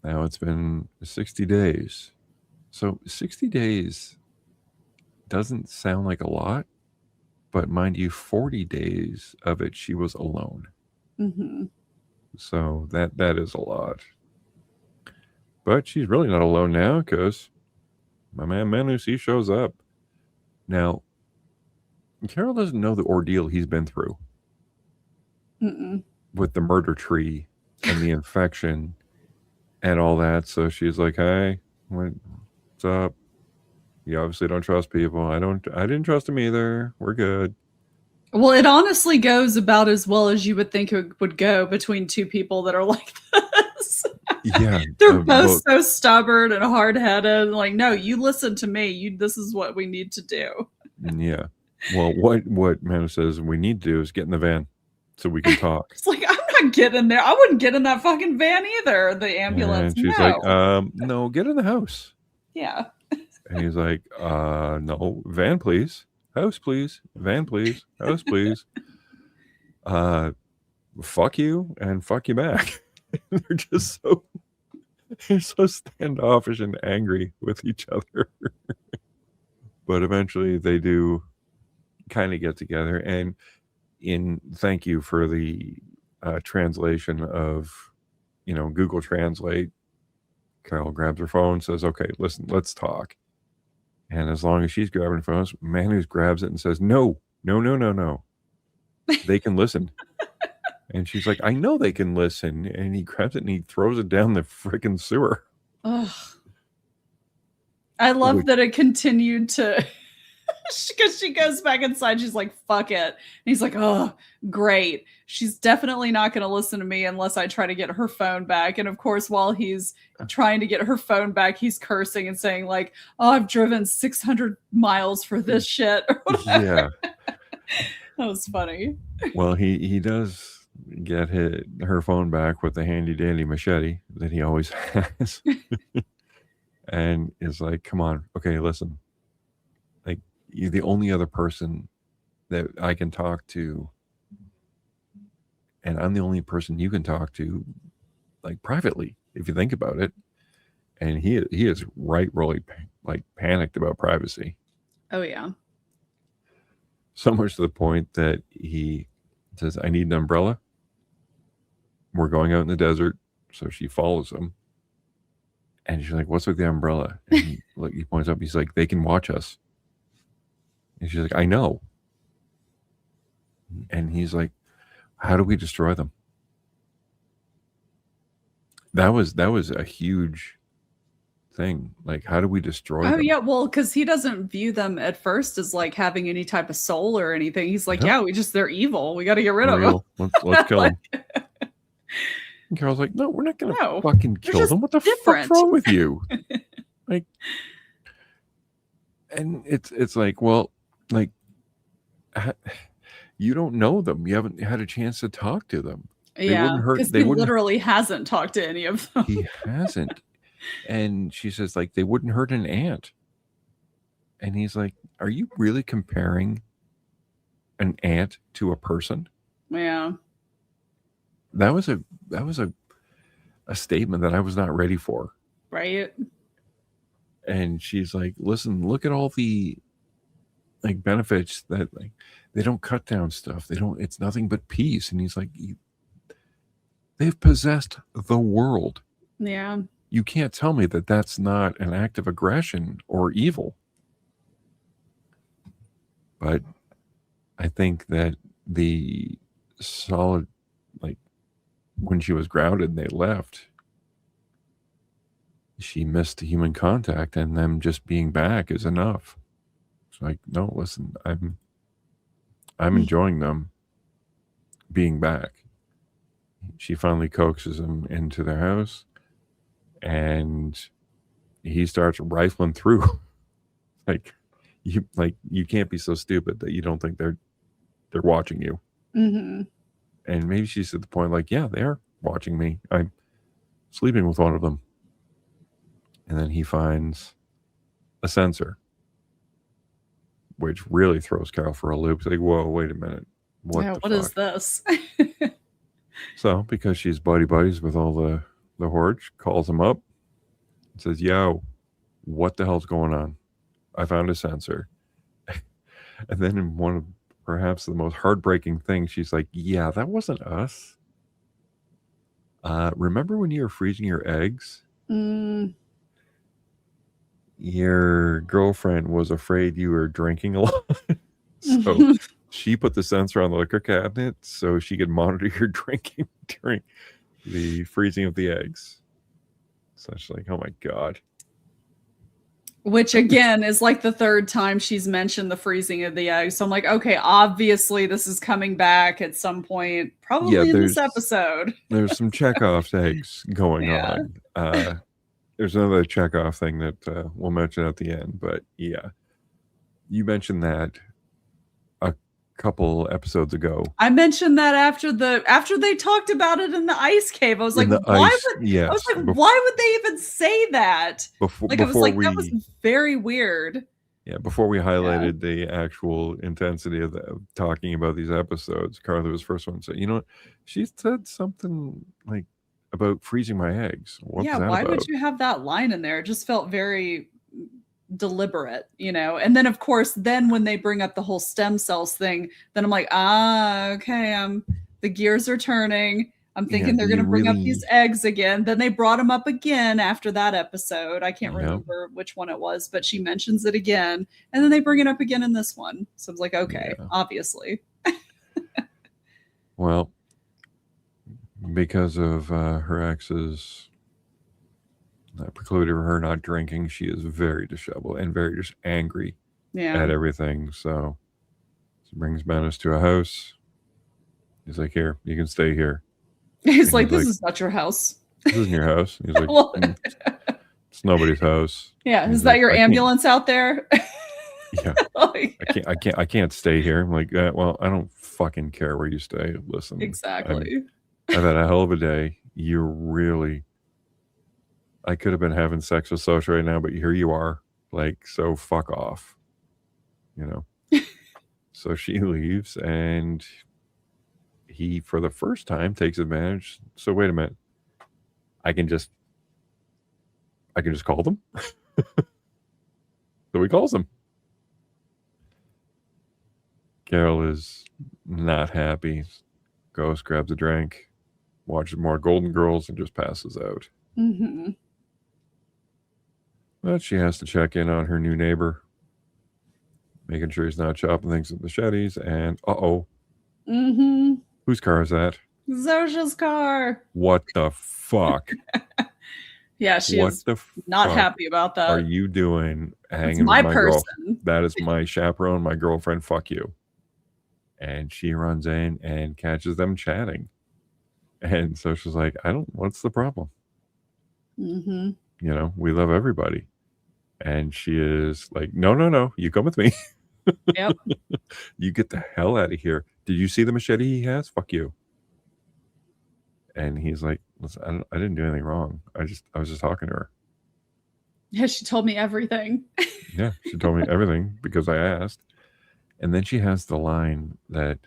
Now it's been 60 days. So 60 days doesn't sound like a lot, but mind you, 40 days of it, she was alone. So that is a lot. But she's really not alone now because my man Manus, he shows up. Now, Carol doesn't know the ordeal he's been through with the murder tree and the infection and all that. So she's like, hey, what's up? You obviously don't trust people. I didn't trust him either. We're good. Well, it honestly goes about as well as you would think it would go between two people that are like this. Yeah. They're both so stubborn and hard-headed. Like, no, you listen to me. This is what we need to do. Yeah. Well, what Manus says we need to do is get in the van so we can talk. It's like, I'm not getting there. I wouldn't get in that fucking van either. The ambulance. And she's like, no, get in the house. Yeah. And he's like, no, van, please. House, please. Van, please. House, please. Fuck you and fuck you back. They're just so standoffish and angry with each other. But eventually they do kind of get together. And thank you for the translation of, Google Translate. Carol grabs her phone, says, okay, listen, let's talk. And as long as she's grabbing phones, Manus grabs it and says, no. They can listen. And she's like, I know they can listen. And he grabs it and he throws it down the freaking sewer. Ugh. I love that it continued to, because she goes back inside. She's like, fuck it. And he's like, oh, great. She's definitely not going to listen to me unless I try to get her phone back. And of course, while he's trying to get her phone back, he's cursing and saying like, oh, I've driven 600 miles for this shit. Or whatever. Yeah. That was funny. Well, he does get her phone back with the handy dandy machete that he always has. And is like, come on, okay, listen. Like, you're the only other person that I can talk to, and I'm the only person you can talk to, like, privately, if you think about it. And he is really like panicked about privacy. Oh yeah. So much to the point that he says, I need an umbrella. We're going out in the desert. So she follows him. And she's like, what's with the umbrella? And he points up, he's like, they can watch us. And she's like, I know. And he's like, how do we destroy them? That was a huge thing. Like, how do we destroy them? Oh yeah, well, because he doesn't view them at first as like having any type of soul or anything. He's like, yeah, they're evil. We got to get rid of them. Let's kill them. And Carol's like, no, we're not going to fucking kill them. What the fuck's wrong with you? Like, and it's like, well, like, you don't know them. You haven't had a chance to talk to them. Yeah, because he literally hasn't talked to any of them. He hasn't. And she says, like, they wouldn't hurt an ant. And he's like, are you really comparing an ant to a person? Yeah. That was a statement that I was not ready for. Right. And she's like, listen, look at all the like benefits that like they don't cut down stuff. It's nothing but peace. And he's like, they've possessed the world. Yeah. You can't tell me that that's not an act of aggression or evil. But I think that the solid, like, when she was grounded and they left, she missed human contact, and them just being back is enough. She's like, no, listen, I'm enjoying them being back. She finally coaxes him into their house, and he starts rifling through. You can't be so stupid that you don't think they're watching you. Mm-hmm. And maybe she's at the point like, yeah, they're watching me. I'm sleeping with one of them. And then he finds a sensor, which really throws Carol for a loop. It's like, whoa, wait a minute. What is this? So, because she's buddies with all the horde, calls him up and says, yo, what the hell's going on? I found a sensor. And then in one of perhaps the most heartbreaking things, she's like, yeah, that wasn't us. Remember when you were freezing your eggs? Your girlfriend was afraid you were drinking a lot. So she put the sensor on the liquor cabinet so she could monitor your drinking during the freezing of the eggs. So she's like, oh my God. Which again is like the third time she's mentioned the freezing of the eggs. So I'm like, okay, obviously this is coming back at some point, probably in this episode. There's some Chekhov's eggs going on. There's another Chekhov thing that we'll mention at the end. But yeah, you mentioned that a couple episodes ago. I mentioned that after they talked about it in the ice cave. I was like, why would they even say that? That was very weird. Yeah, before we highlighted the actual intensity of talking about these episodes, Carla was the first one to say, you know what? She said something like about freezing my eggs. Why would you have that line in there? It just felt very deliberate, and then of course when they bring up the whole stem cells thing, then I'm like, okay, the gears are turning. I'm thinking they're going to bring up these eggs again. Then they brought them up again after that episode. I can't remember which one it was, but she mentions it again, and then they bring it up again in this one. So I was like, okay, obviously. Well, because of her ex's precluded her not drinking, she is very disheveled and very just angry at everything. So she brings Manus to a house. He's like, here, you can stay here. He's like, this is not your house. This isn't your house. He's like, it's nobody's house. Yeah, is that your ambulance out there? Yeah, I can't stay here. I'm like, well, I don't fucking care where you stay. Listen, exactly. I've had a hell of a day. I could have been having sex with Social right now, but here you are. Like, so fuck off. So she leaves, and he, for the first time, takes advantage. So wait a minute. I can just call them. So he calls them. Carol is not happy. Goes, grabs a drink, watches more Golden Girls, and just passes out. Mm-hmm. But she has to check in on her new neighbor, making sure he's not chopping things with machetes. And mm-hmm. Whose car is that? Zosha's car. What the fuck? Yeah, she's not happy about that. Are you doing hanging with my person? That is my chaperone, my girlfriend. Fuck you. And she runs in and catches them chatting. And so she's like, what's the problem? Mm-hmm. We love everybody. And she is like, no, you come with me. Yep. You get the hell out of here. Did you see the machete he has? Fuck you. And he's like, listen, I didn't do anything wrong. I was just talking to her. Yeah, she told me everything. Yeah, she told me everything because I asked. And then she has the line that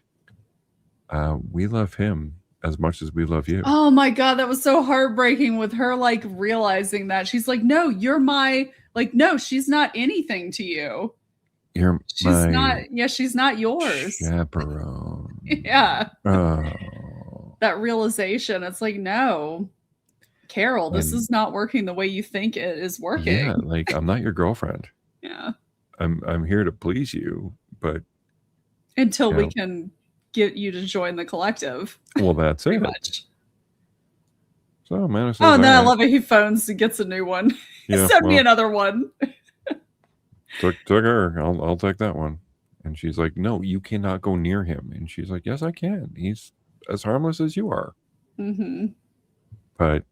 we love him as much as we love you. Oh my God, that was so heartbreaking with her like realizing that. She's like, no, you're no, she's not anything to you. She's not yours. Chaperone. Yeah. Oh. That realization. It's like, no, Carol, this is not working the way you think it is working. Yeah, like I'm not your girlfriend. Yeah. I'm here to please you, but until we can get you to join the collective. Well, that's it. Much. So I love it. He phones and gets a new one. Send me another one. took her. I'll take that one. And she's like, no, you cannot go near him. And she's like, yes, I can. He's as harmless as you are. Mm-hmm. But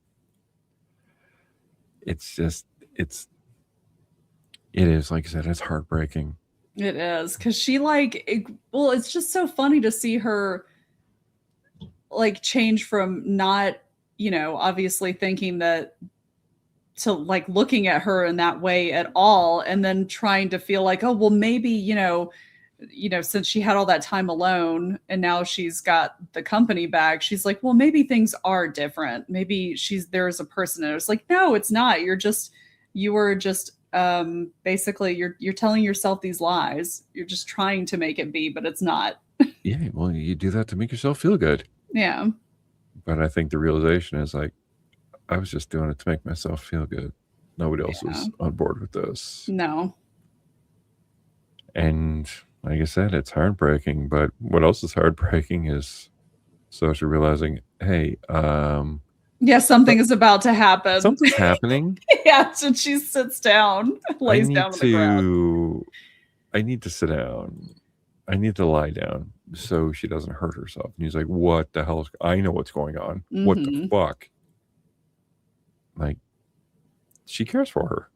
it's just, it is, like I said, it's heartbreaking. It is, because she well, it's just so funny to see her like change from not, obviously thinking that, to like looking at her in that way at all, and then trying to feel like, oh well, maybe, since she had all that time alone and now she's got the company back, she's like, well, maybe things are different. Maybe there's a person in it. It's like, no, it's not. You were just basically you're telling yourself these lies. You're just trying to make it be, but it's not. Yeah, well, you do that to make yourself feel good. Yeah. But I think the realization is like, I was just doing it to make myself feel good. Nobody else was on board with this. No. And like I said, it's heartbreaking. But what else is heartbreaking is Sasha realizing, hey, yeah, something is about to happen. Something's happening. Yeah, so she sits down, lays down on the ground. I need to sit down. I need to lie down so she doesn't hurt herself. And he's like, what the hell? I know what's going on. Mm-hmm. What the fuck? Like, she cares for her.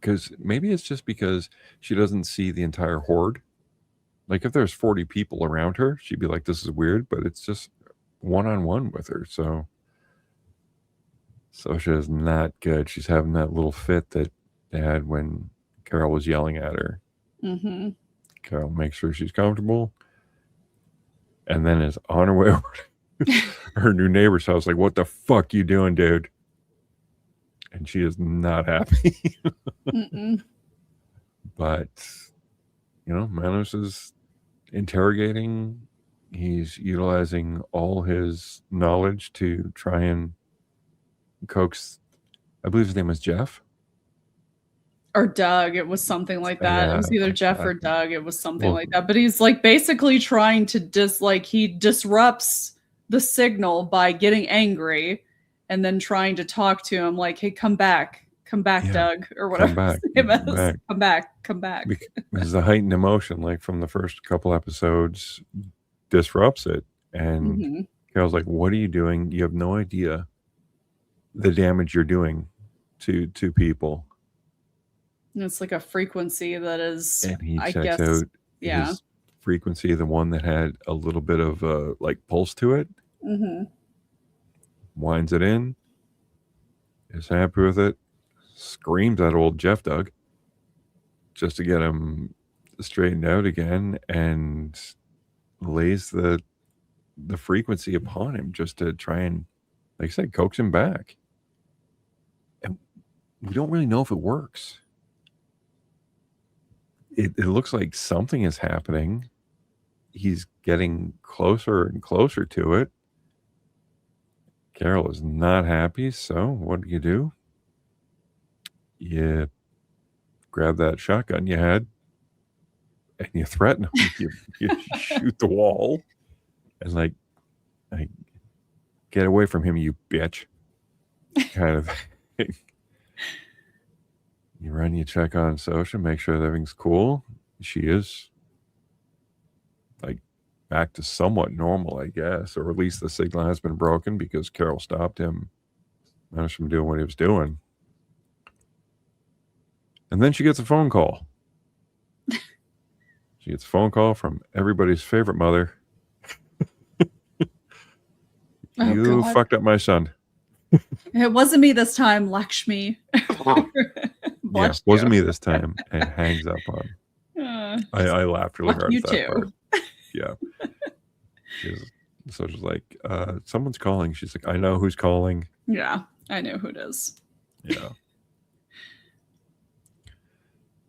Because maybe it's just because she doesn't see the entire horde. Like, if there's 40 people around her, she'd be like, this is weird, but it's just one-on-one with her. So Sasha is not good. She's having that little fit that they had when Carol was yelling at her. Mm-hmm. Carol makes sure she's comfortable and then is on her way over to her new neighbor's house. Like, what the fuck you doing, dude? And she is not happy. But, Manos is interrogating. He's utilizing all his knowledge to try and coax, I believe his name was Jeff. Or Doug. It was something like that. Yeah, it was either Jeff or Doug. It was something like that. But he's like basically trying to he disrupts the signal by getting angry and then trying to talk to him like, hey, come back, Doug, or whatever. Come back. Because the heightened emotion, like from the first couple episodes, disrupts it. And Carol's like, what are you doing? You have no idea the damage you're doing to people. And it's like a frequency that is, and he checks out his frequency, the one that had a little bit of like pulse to it. Winds it in, is happy with it, screams at old Jeff Doug just to get him straightened out again, and lays the frequency upon him just to try and, like I said, coax him back. And we don't really know if it works. It looks like something is happening. He's getting closer and closer to it. Carol is not happy, so what do? You grab that shotgun you had and you threaten him. You shoot the wall and like get away from him, you bitch, kind of thing. You run, you check on Sasha, make sure that everything's cool. She is like back to somewhat normal, I guess, or at least the signal has been broken because Carol stopped him, managed from doing what he was doing. And then she gets a phone call. She gets a phone call from everybody's favorite mother. You fucked up my son. It wasn't me this time, Lakshmi. Yeah, wasn't me this time. And hangs up on. I laughed really hard at that part. Yeah. So she's like, someone's calling. She's like, I know who's calling. Yeah, I know who it is. Yeah.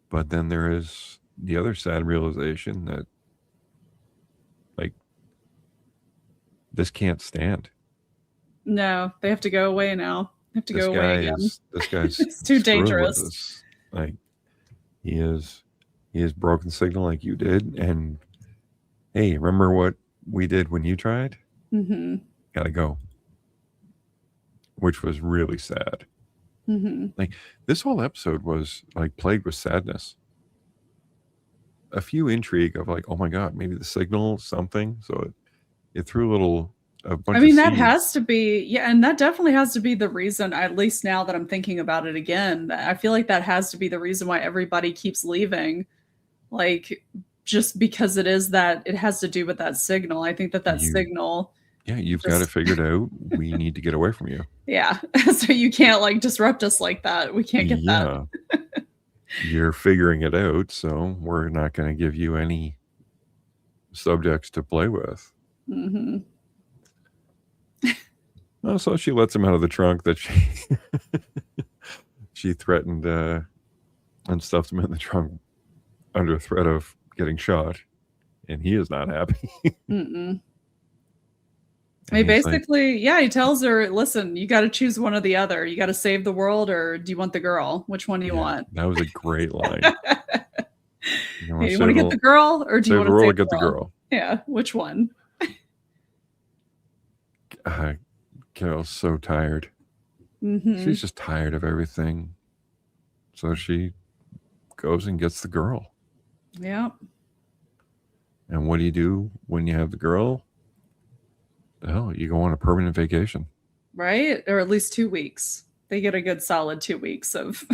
But then there is the other sad realization that, like, this can't stand. No, they have to go away now. They have to go away again. This guy's it's too dangerous. Like, he has broken signal like you did. And hey, remember what we did when you tried? Gotta go. Which was really sad. Mm-hmm. Like, this whole episode was like plagued with sadness. A few intrigue of like, oh my god, maybe the signal, something. So it threw a bunch I of mean, that seeds. has to be, yeah, and that definitely has to be the reason, at least now that I'm thinking about it again, I feel like that has to be the reason why everybody keeps leaving. Like, just because it has to do with that signal. I think that signal. Yeah, you've got it Just, figured out. We need to get away from you. yeah. So you can't like disrupt us like that. We can't get that. Yeah. You're figuring it out, so we're not going to give you any subjects to play with. Mm-hmm. Oh, so she lets him out of the trunk that she threatened and stuffed him in the trunk under threat of getting shot, and he is not happy. Mm-mm. And He he's like, basically, yeah, he tells her, listen, you got to choose one or the other. You got to save the world, or do you want the girl? Which one do you yeah, want? that was a great line. You want to get the girl, or do you want to save get the girl? Yeah, which one? Carol's so tired. Mm-hmm. She's just tired of everything. So she goes and gets the girl. Yeah. And what do you do when you have the girl? Hell, you go on a permanent vacation. Right? Or at least 2 weeks. They get a good solid 2 weeks of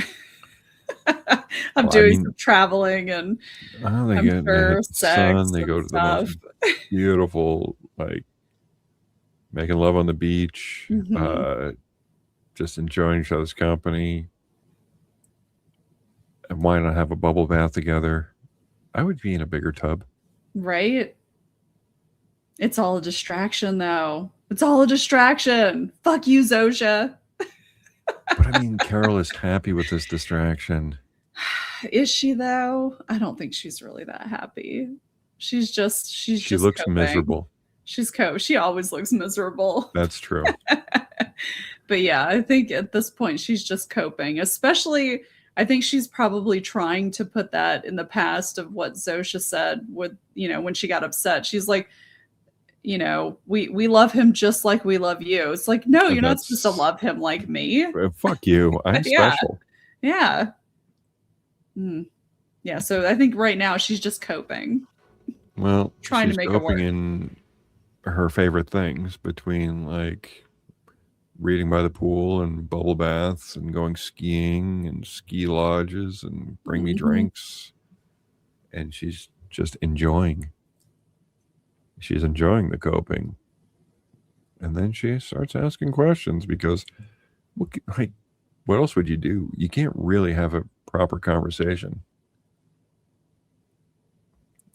doing some traveling and they get the sun. They go to stuff. the most beautiful, like, making love on the beach, Mm-hmm. just enjoying each other's company. And why not have a bubble bath together? I would be in a bigger tub. Right? It's all a distraction, though. It's all a distraction. Fuck you, Zosha. But I mean, Carol is happy with this distraction. Is she, though? I don't think she's really that happy. She looks coping. miserable. She always looks miserable. That's true. But yeah, I think at this point she's just coping. Especially, I think she's probably trying to put that in the past of what Zosha said with, when she got upset. She's like, we love him just like we love you. It's like, no, you're not supposed to love him like me. Fuck you. I'm special. Yeah. Yeah. So I think right now she's just coping. Well, trying to make it work. In her favorite things between like reading by the pool and bubble baths and going skiing and ski lodges and bring me drinks. And she's just enjoying. She's enjoying the coping. And then she starts asking questions because what else would you do? You can't really have a proper conversation.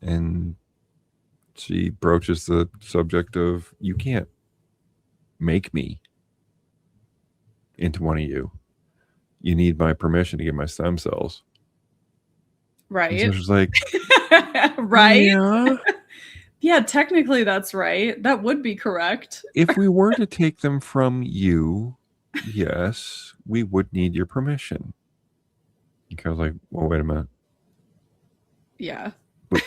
And she broaches the subject of, you can't make me into one of you. You need my permission to get my stem cells. Right. So she's like, right? Yeah. Yeah, technically that's right. That would be correct. If we were to take them from you, yes, we would need your permission. I was like, well, wait a minute. Yeah. But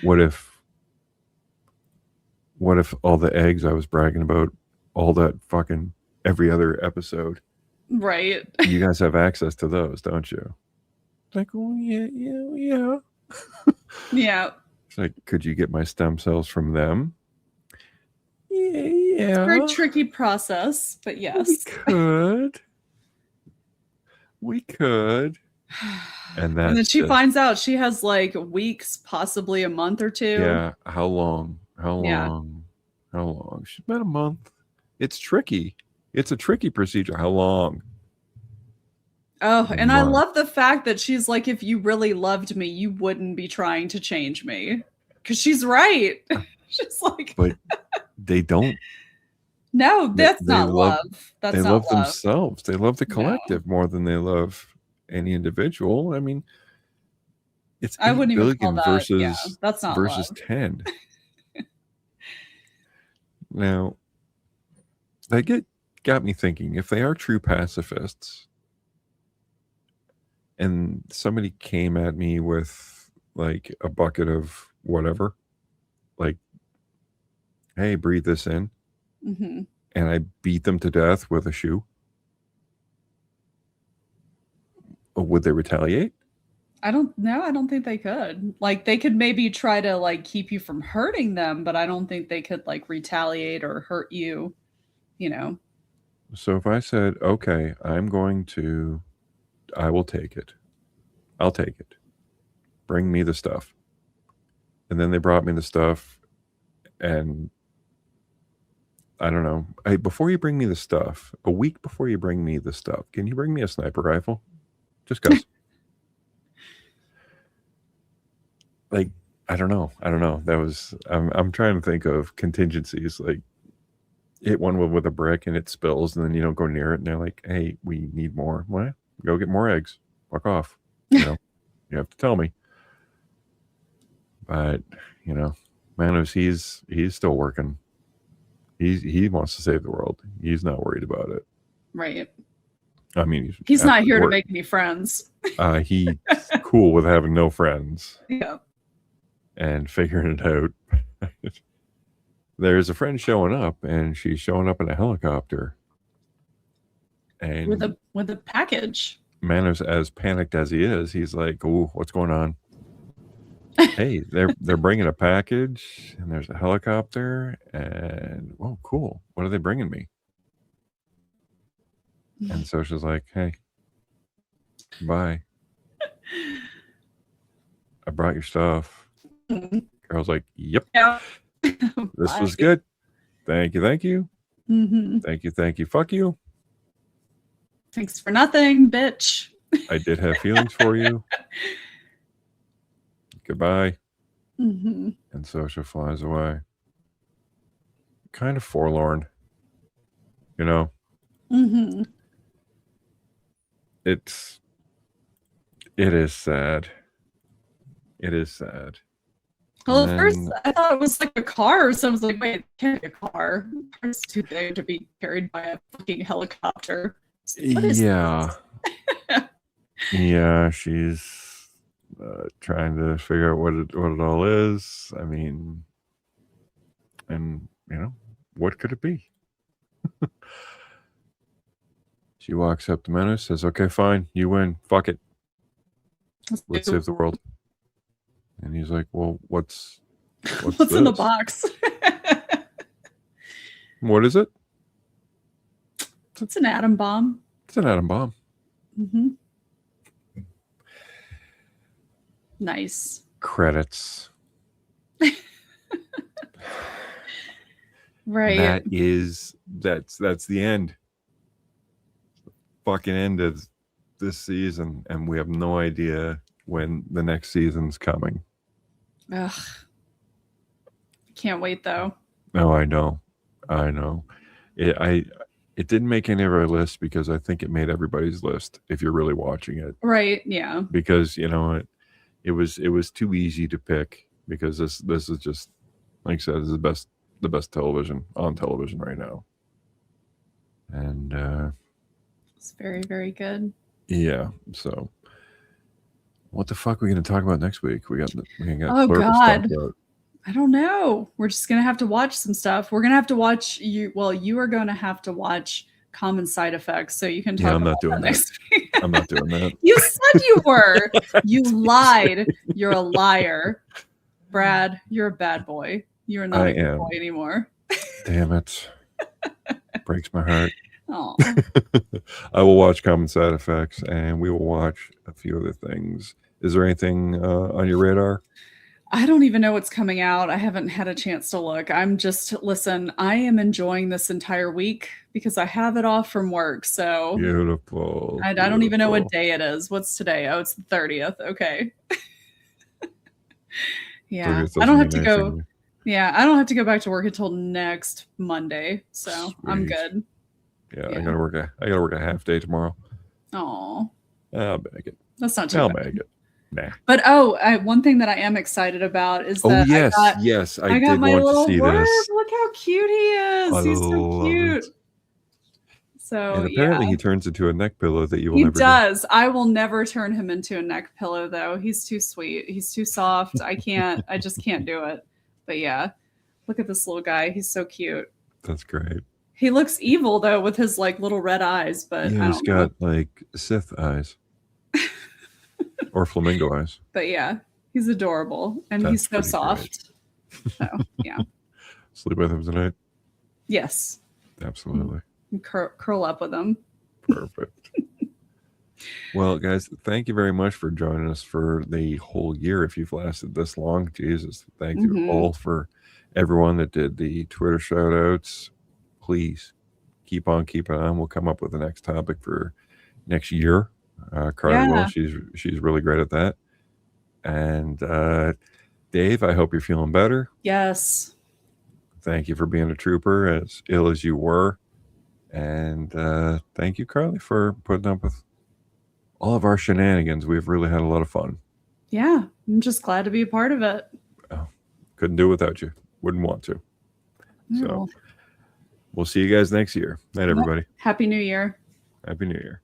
what if all the eggs I was bragging about all that fucking every other episode? Right. You guys have access to those, don't you? It's like, oh, yeah. Yeah. It's like, could you get my stem cells from them? Yeah. It's a very tricky process, but yes. We could. And then she finds out she has like weeks, possibly a month or two. Yeah. How long? She's about a month. It's tricky. It's a tricky procedure. How long? Oh, and I love the fact that she's like, if you really loved me, you wouldn't be trying to change me. Because she's right. She's like, but they don't. No, that's not love. That's they not love themselves. They love the collective more than they love any individual. I mean, it's I wouldn't even call that versus that's not versus love. 10. Now, that got me thinking, if they are true pacifists and somebody came at me with like a bucket of whatever, like, hey, breathe this in, Mm-hmm. and I beat them to death with a shoe, would they retaliate? I don't know. I don't think they could. Like, they could maybe try to like keep you from hurting them, but I don't think they could like retaliate or hurt you, you know. So if I said, okay, I will take it. I'll take it. Bring me the stuff. And then they brought me the stuff, and I don't know. Before you bring me the stuff, a week before you bring me the stuff, can you bring me a sniper rifle? Just because. Like, I don't know. That was, I'm trying to think of contingencies. Like, hit one with a brick and it spills, and then you don't go near it, and they're like, hey, we need more. What? Go get more eggs. Fuck off. You know, you have to tell me. But, you know, Manos, he's still working. He wants to save the world. He's not worried about it. Right. I mean, he's not here to make any friends. He's cool with having no friends. Yeah. And figuring it out. There's a friend showing up, and she's showing up in a helicopter. And with a package. Manos, as panicked as he is, he's like, "Oh, what's going on?" Hey, they're bringing a package, and there's a helicopter, and oh, cool. What are they bringing me? And so she's like, "Hey, bye. I brought your stuff." Girl's like, "Yep, yeah. This was good. Thank you. Mm-hmm. Thank you. Fuck you. Thanks for nothing, bitch. I did have feelings for you. Goodbye." Mm-hmm. And Sosha flies away. Kind of forlorn, you know. Mm-hmm. It is sad. It is sad. Well, at first I thought it was like a car, so I was like, wait, it can't be a car. It's too big to be carried by a fucking helicopter. What is yeah. Yeah, she's trying to figure out what it all is. I mean, and you know, what could it be? She walks up to Menace, says, "Okay, fine, you win. Fuck it. Let's save the world." And he's like, "Well, what's in the box?" What is it? It's an atom bomb. It's an atom bomb. Mm-hmm. Nice. Credits. Right. That's the end. Fucking end of this season, and we have no idea when the next season's coming. Ugh. Can't wait though. No, I know. It didn't make any of our lists because I think it made everybody's list if you're really watching it. Right, yeah. Because, you know, it was too easy to pick, because this is just, like I said, this is the best television on television right now. And it's very, very good. Yeah, so what the fuck are we going to talk about next week? We got oh Pluribus God, I don't know. We're just gonna have to watch some stuff. We're gonna have to watch you. Well, you are going to have to watch Common Side Effects, so you can talk. Yeah, I'm about not doing that. Next week. I'm not doing that. You said you were. You lied. You're a liar, Brad. You're a bad boy. You're not a good boy anymore. Damn it! Breaks my heart. Oh. I will watch Common Side Effects, and we will watch a few other things. Is there anything on your radar? I don't even know what's coming out. I haven't had a chance to look. Listen, I am enjoying this entire week because I have it off from work. So beautiful. I don't even know what day it is. What's today? Oh, it's the 30th. Okay. Yeah. I don't have to go. Yeah. I don't have to go back to work until next Monday. So sweet. I'm good. Yeah. I gotta work a half day tomorrow. Oh. I'll make it. That's not too I'll bad. make it. Nah. But one thing that I am excited about is that I got my little worm. Look how cute he is. He's so cute. So and apparently he turns into a neck pillow that you will never. He does. I will never turn him into a neck pillow though. He's too sweet. He's too soft. I just can't do it. But yeah, look at this little guy. He's so cute. That's great. He looks evil though with his like little red eyes, but yeah, he's got like Sith eyes. Or flamingo eyes. But yeah, he's adorable and That's he's so pretty soft. So yeah. Sleep with him tonight. Yes. Absolutely. Curl up with him. Perfect. Well, guys, thank you very much for joining us for the whole year. If you've lasted this long, Jesus, thank you all for everyone that did the Twitter shout outs. Please keep on keeping on. We'll come up with the next topic for next year. Carly will. She's really great at that. And Dave, I hope you're feeling better. Yes. Thank you for being a trooper, as ill as you were. And thank you, Carly, for putting up with all of our shenanigans. We've really had a lot of fun. Yeah, I'm just glad to be a part of it. Oh, couldn't do it without you. Wouldn't want to. No. So we'll see you guys next year. Night, everybody. Happy New Year. Happy New Year.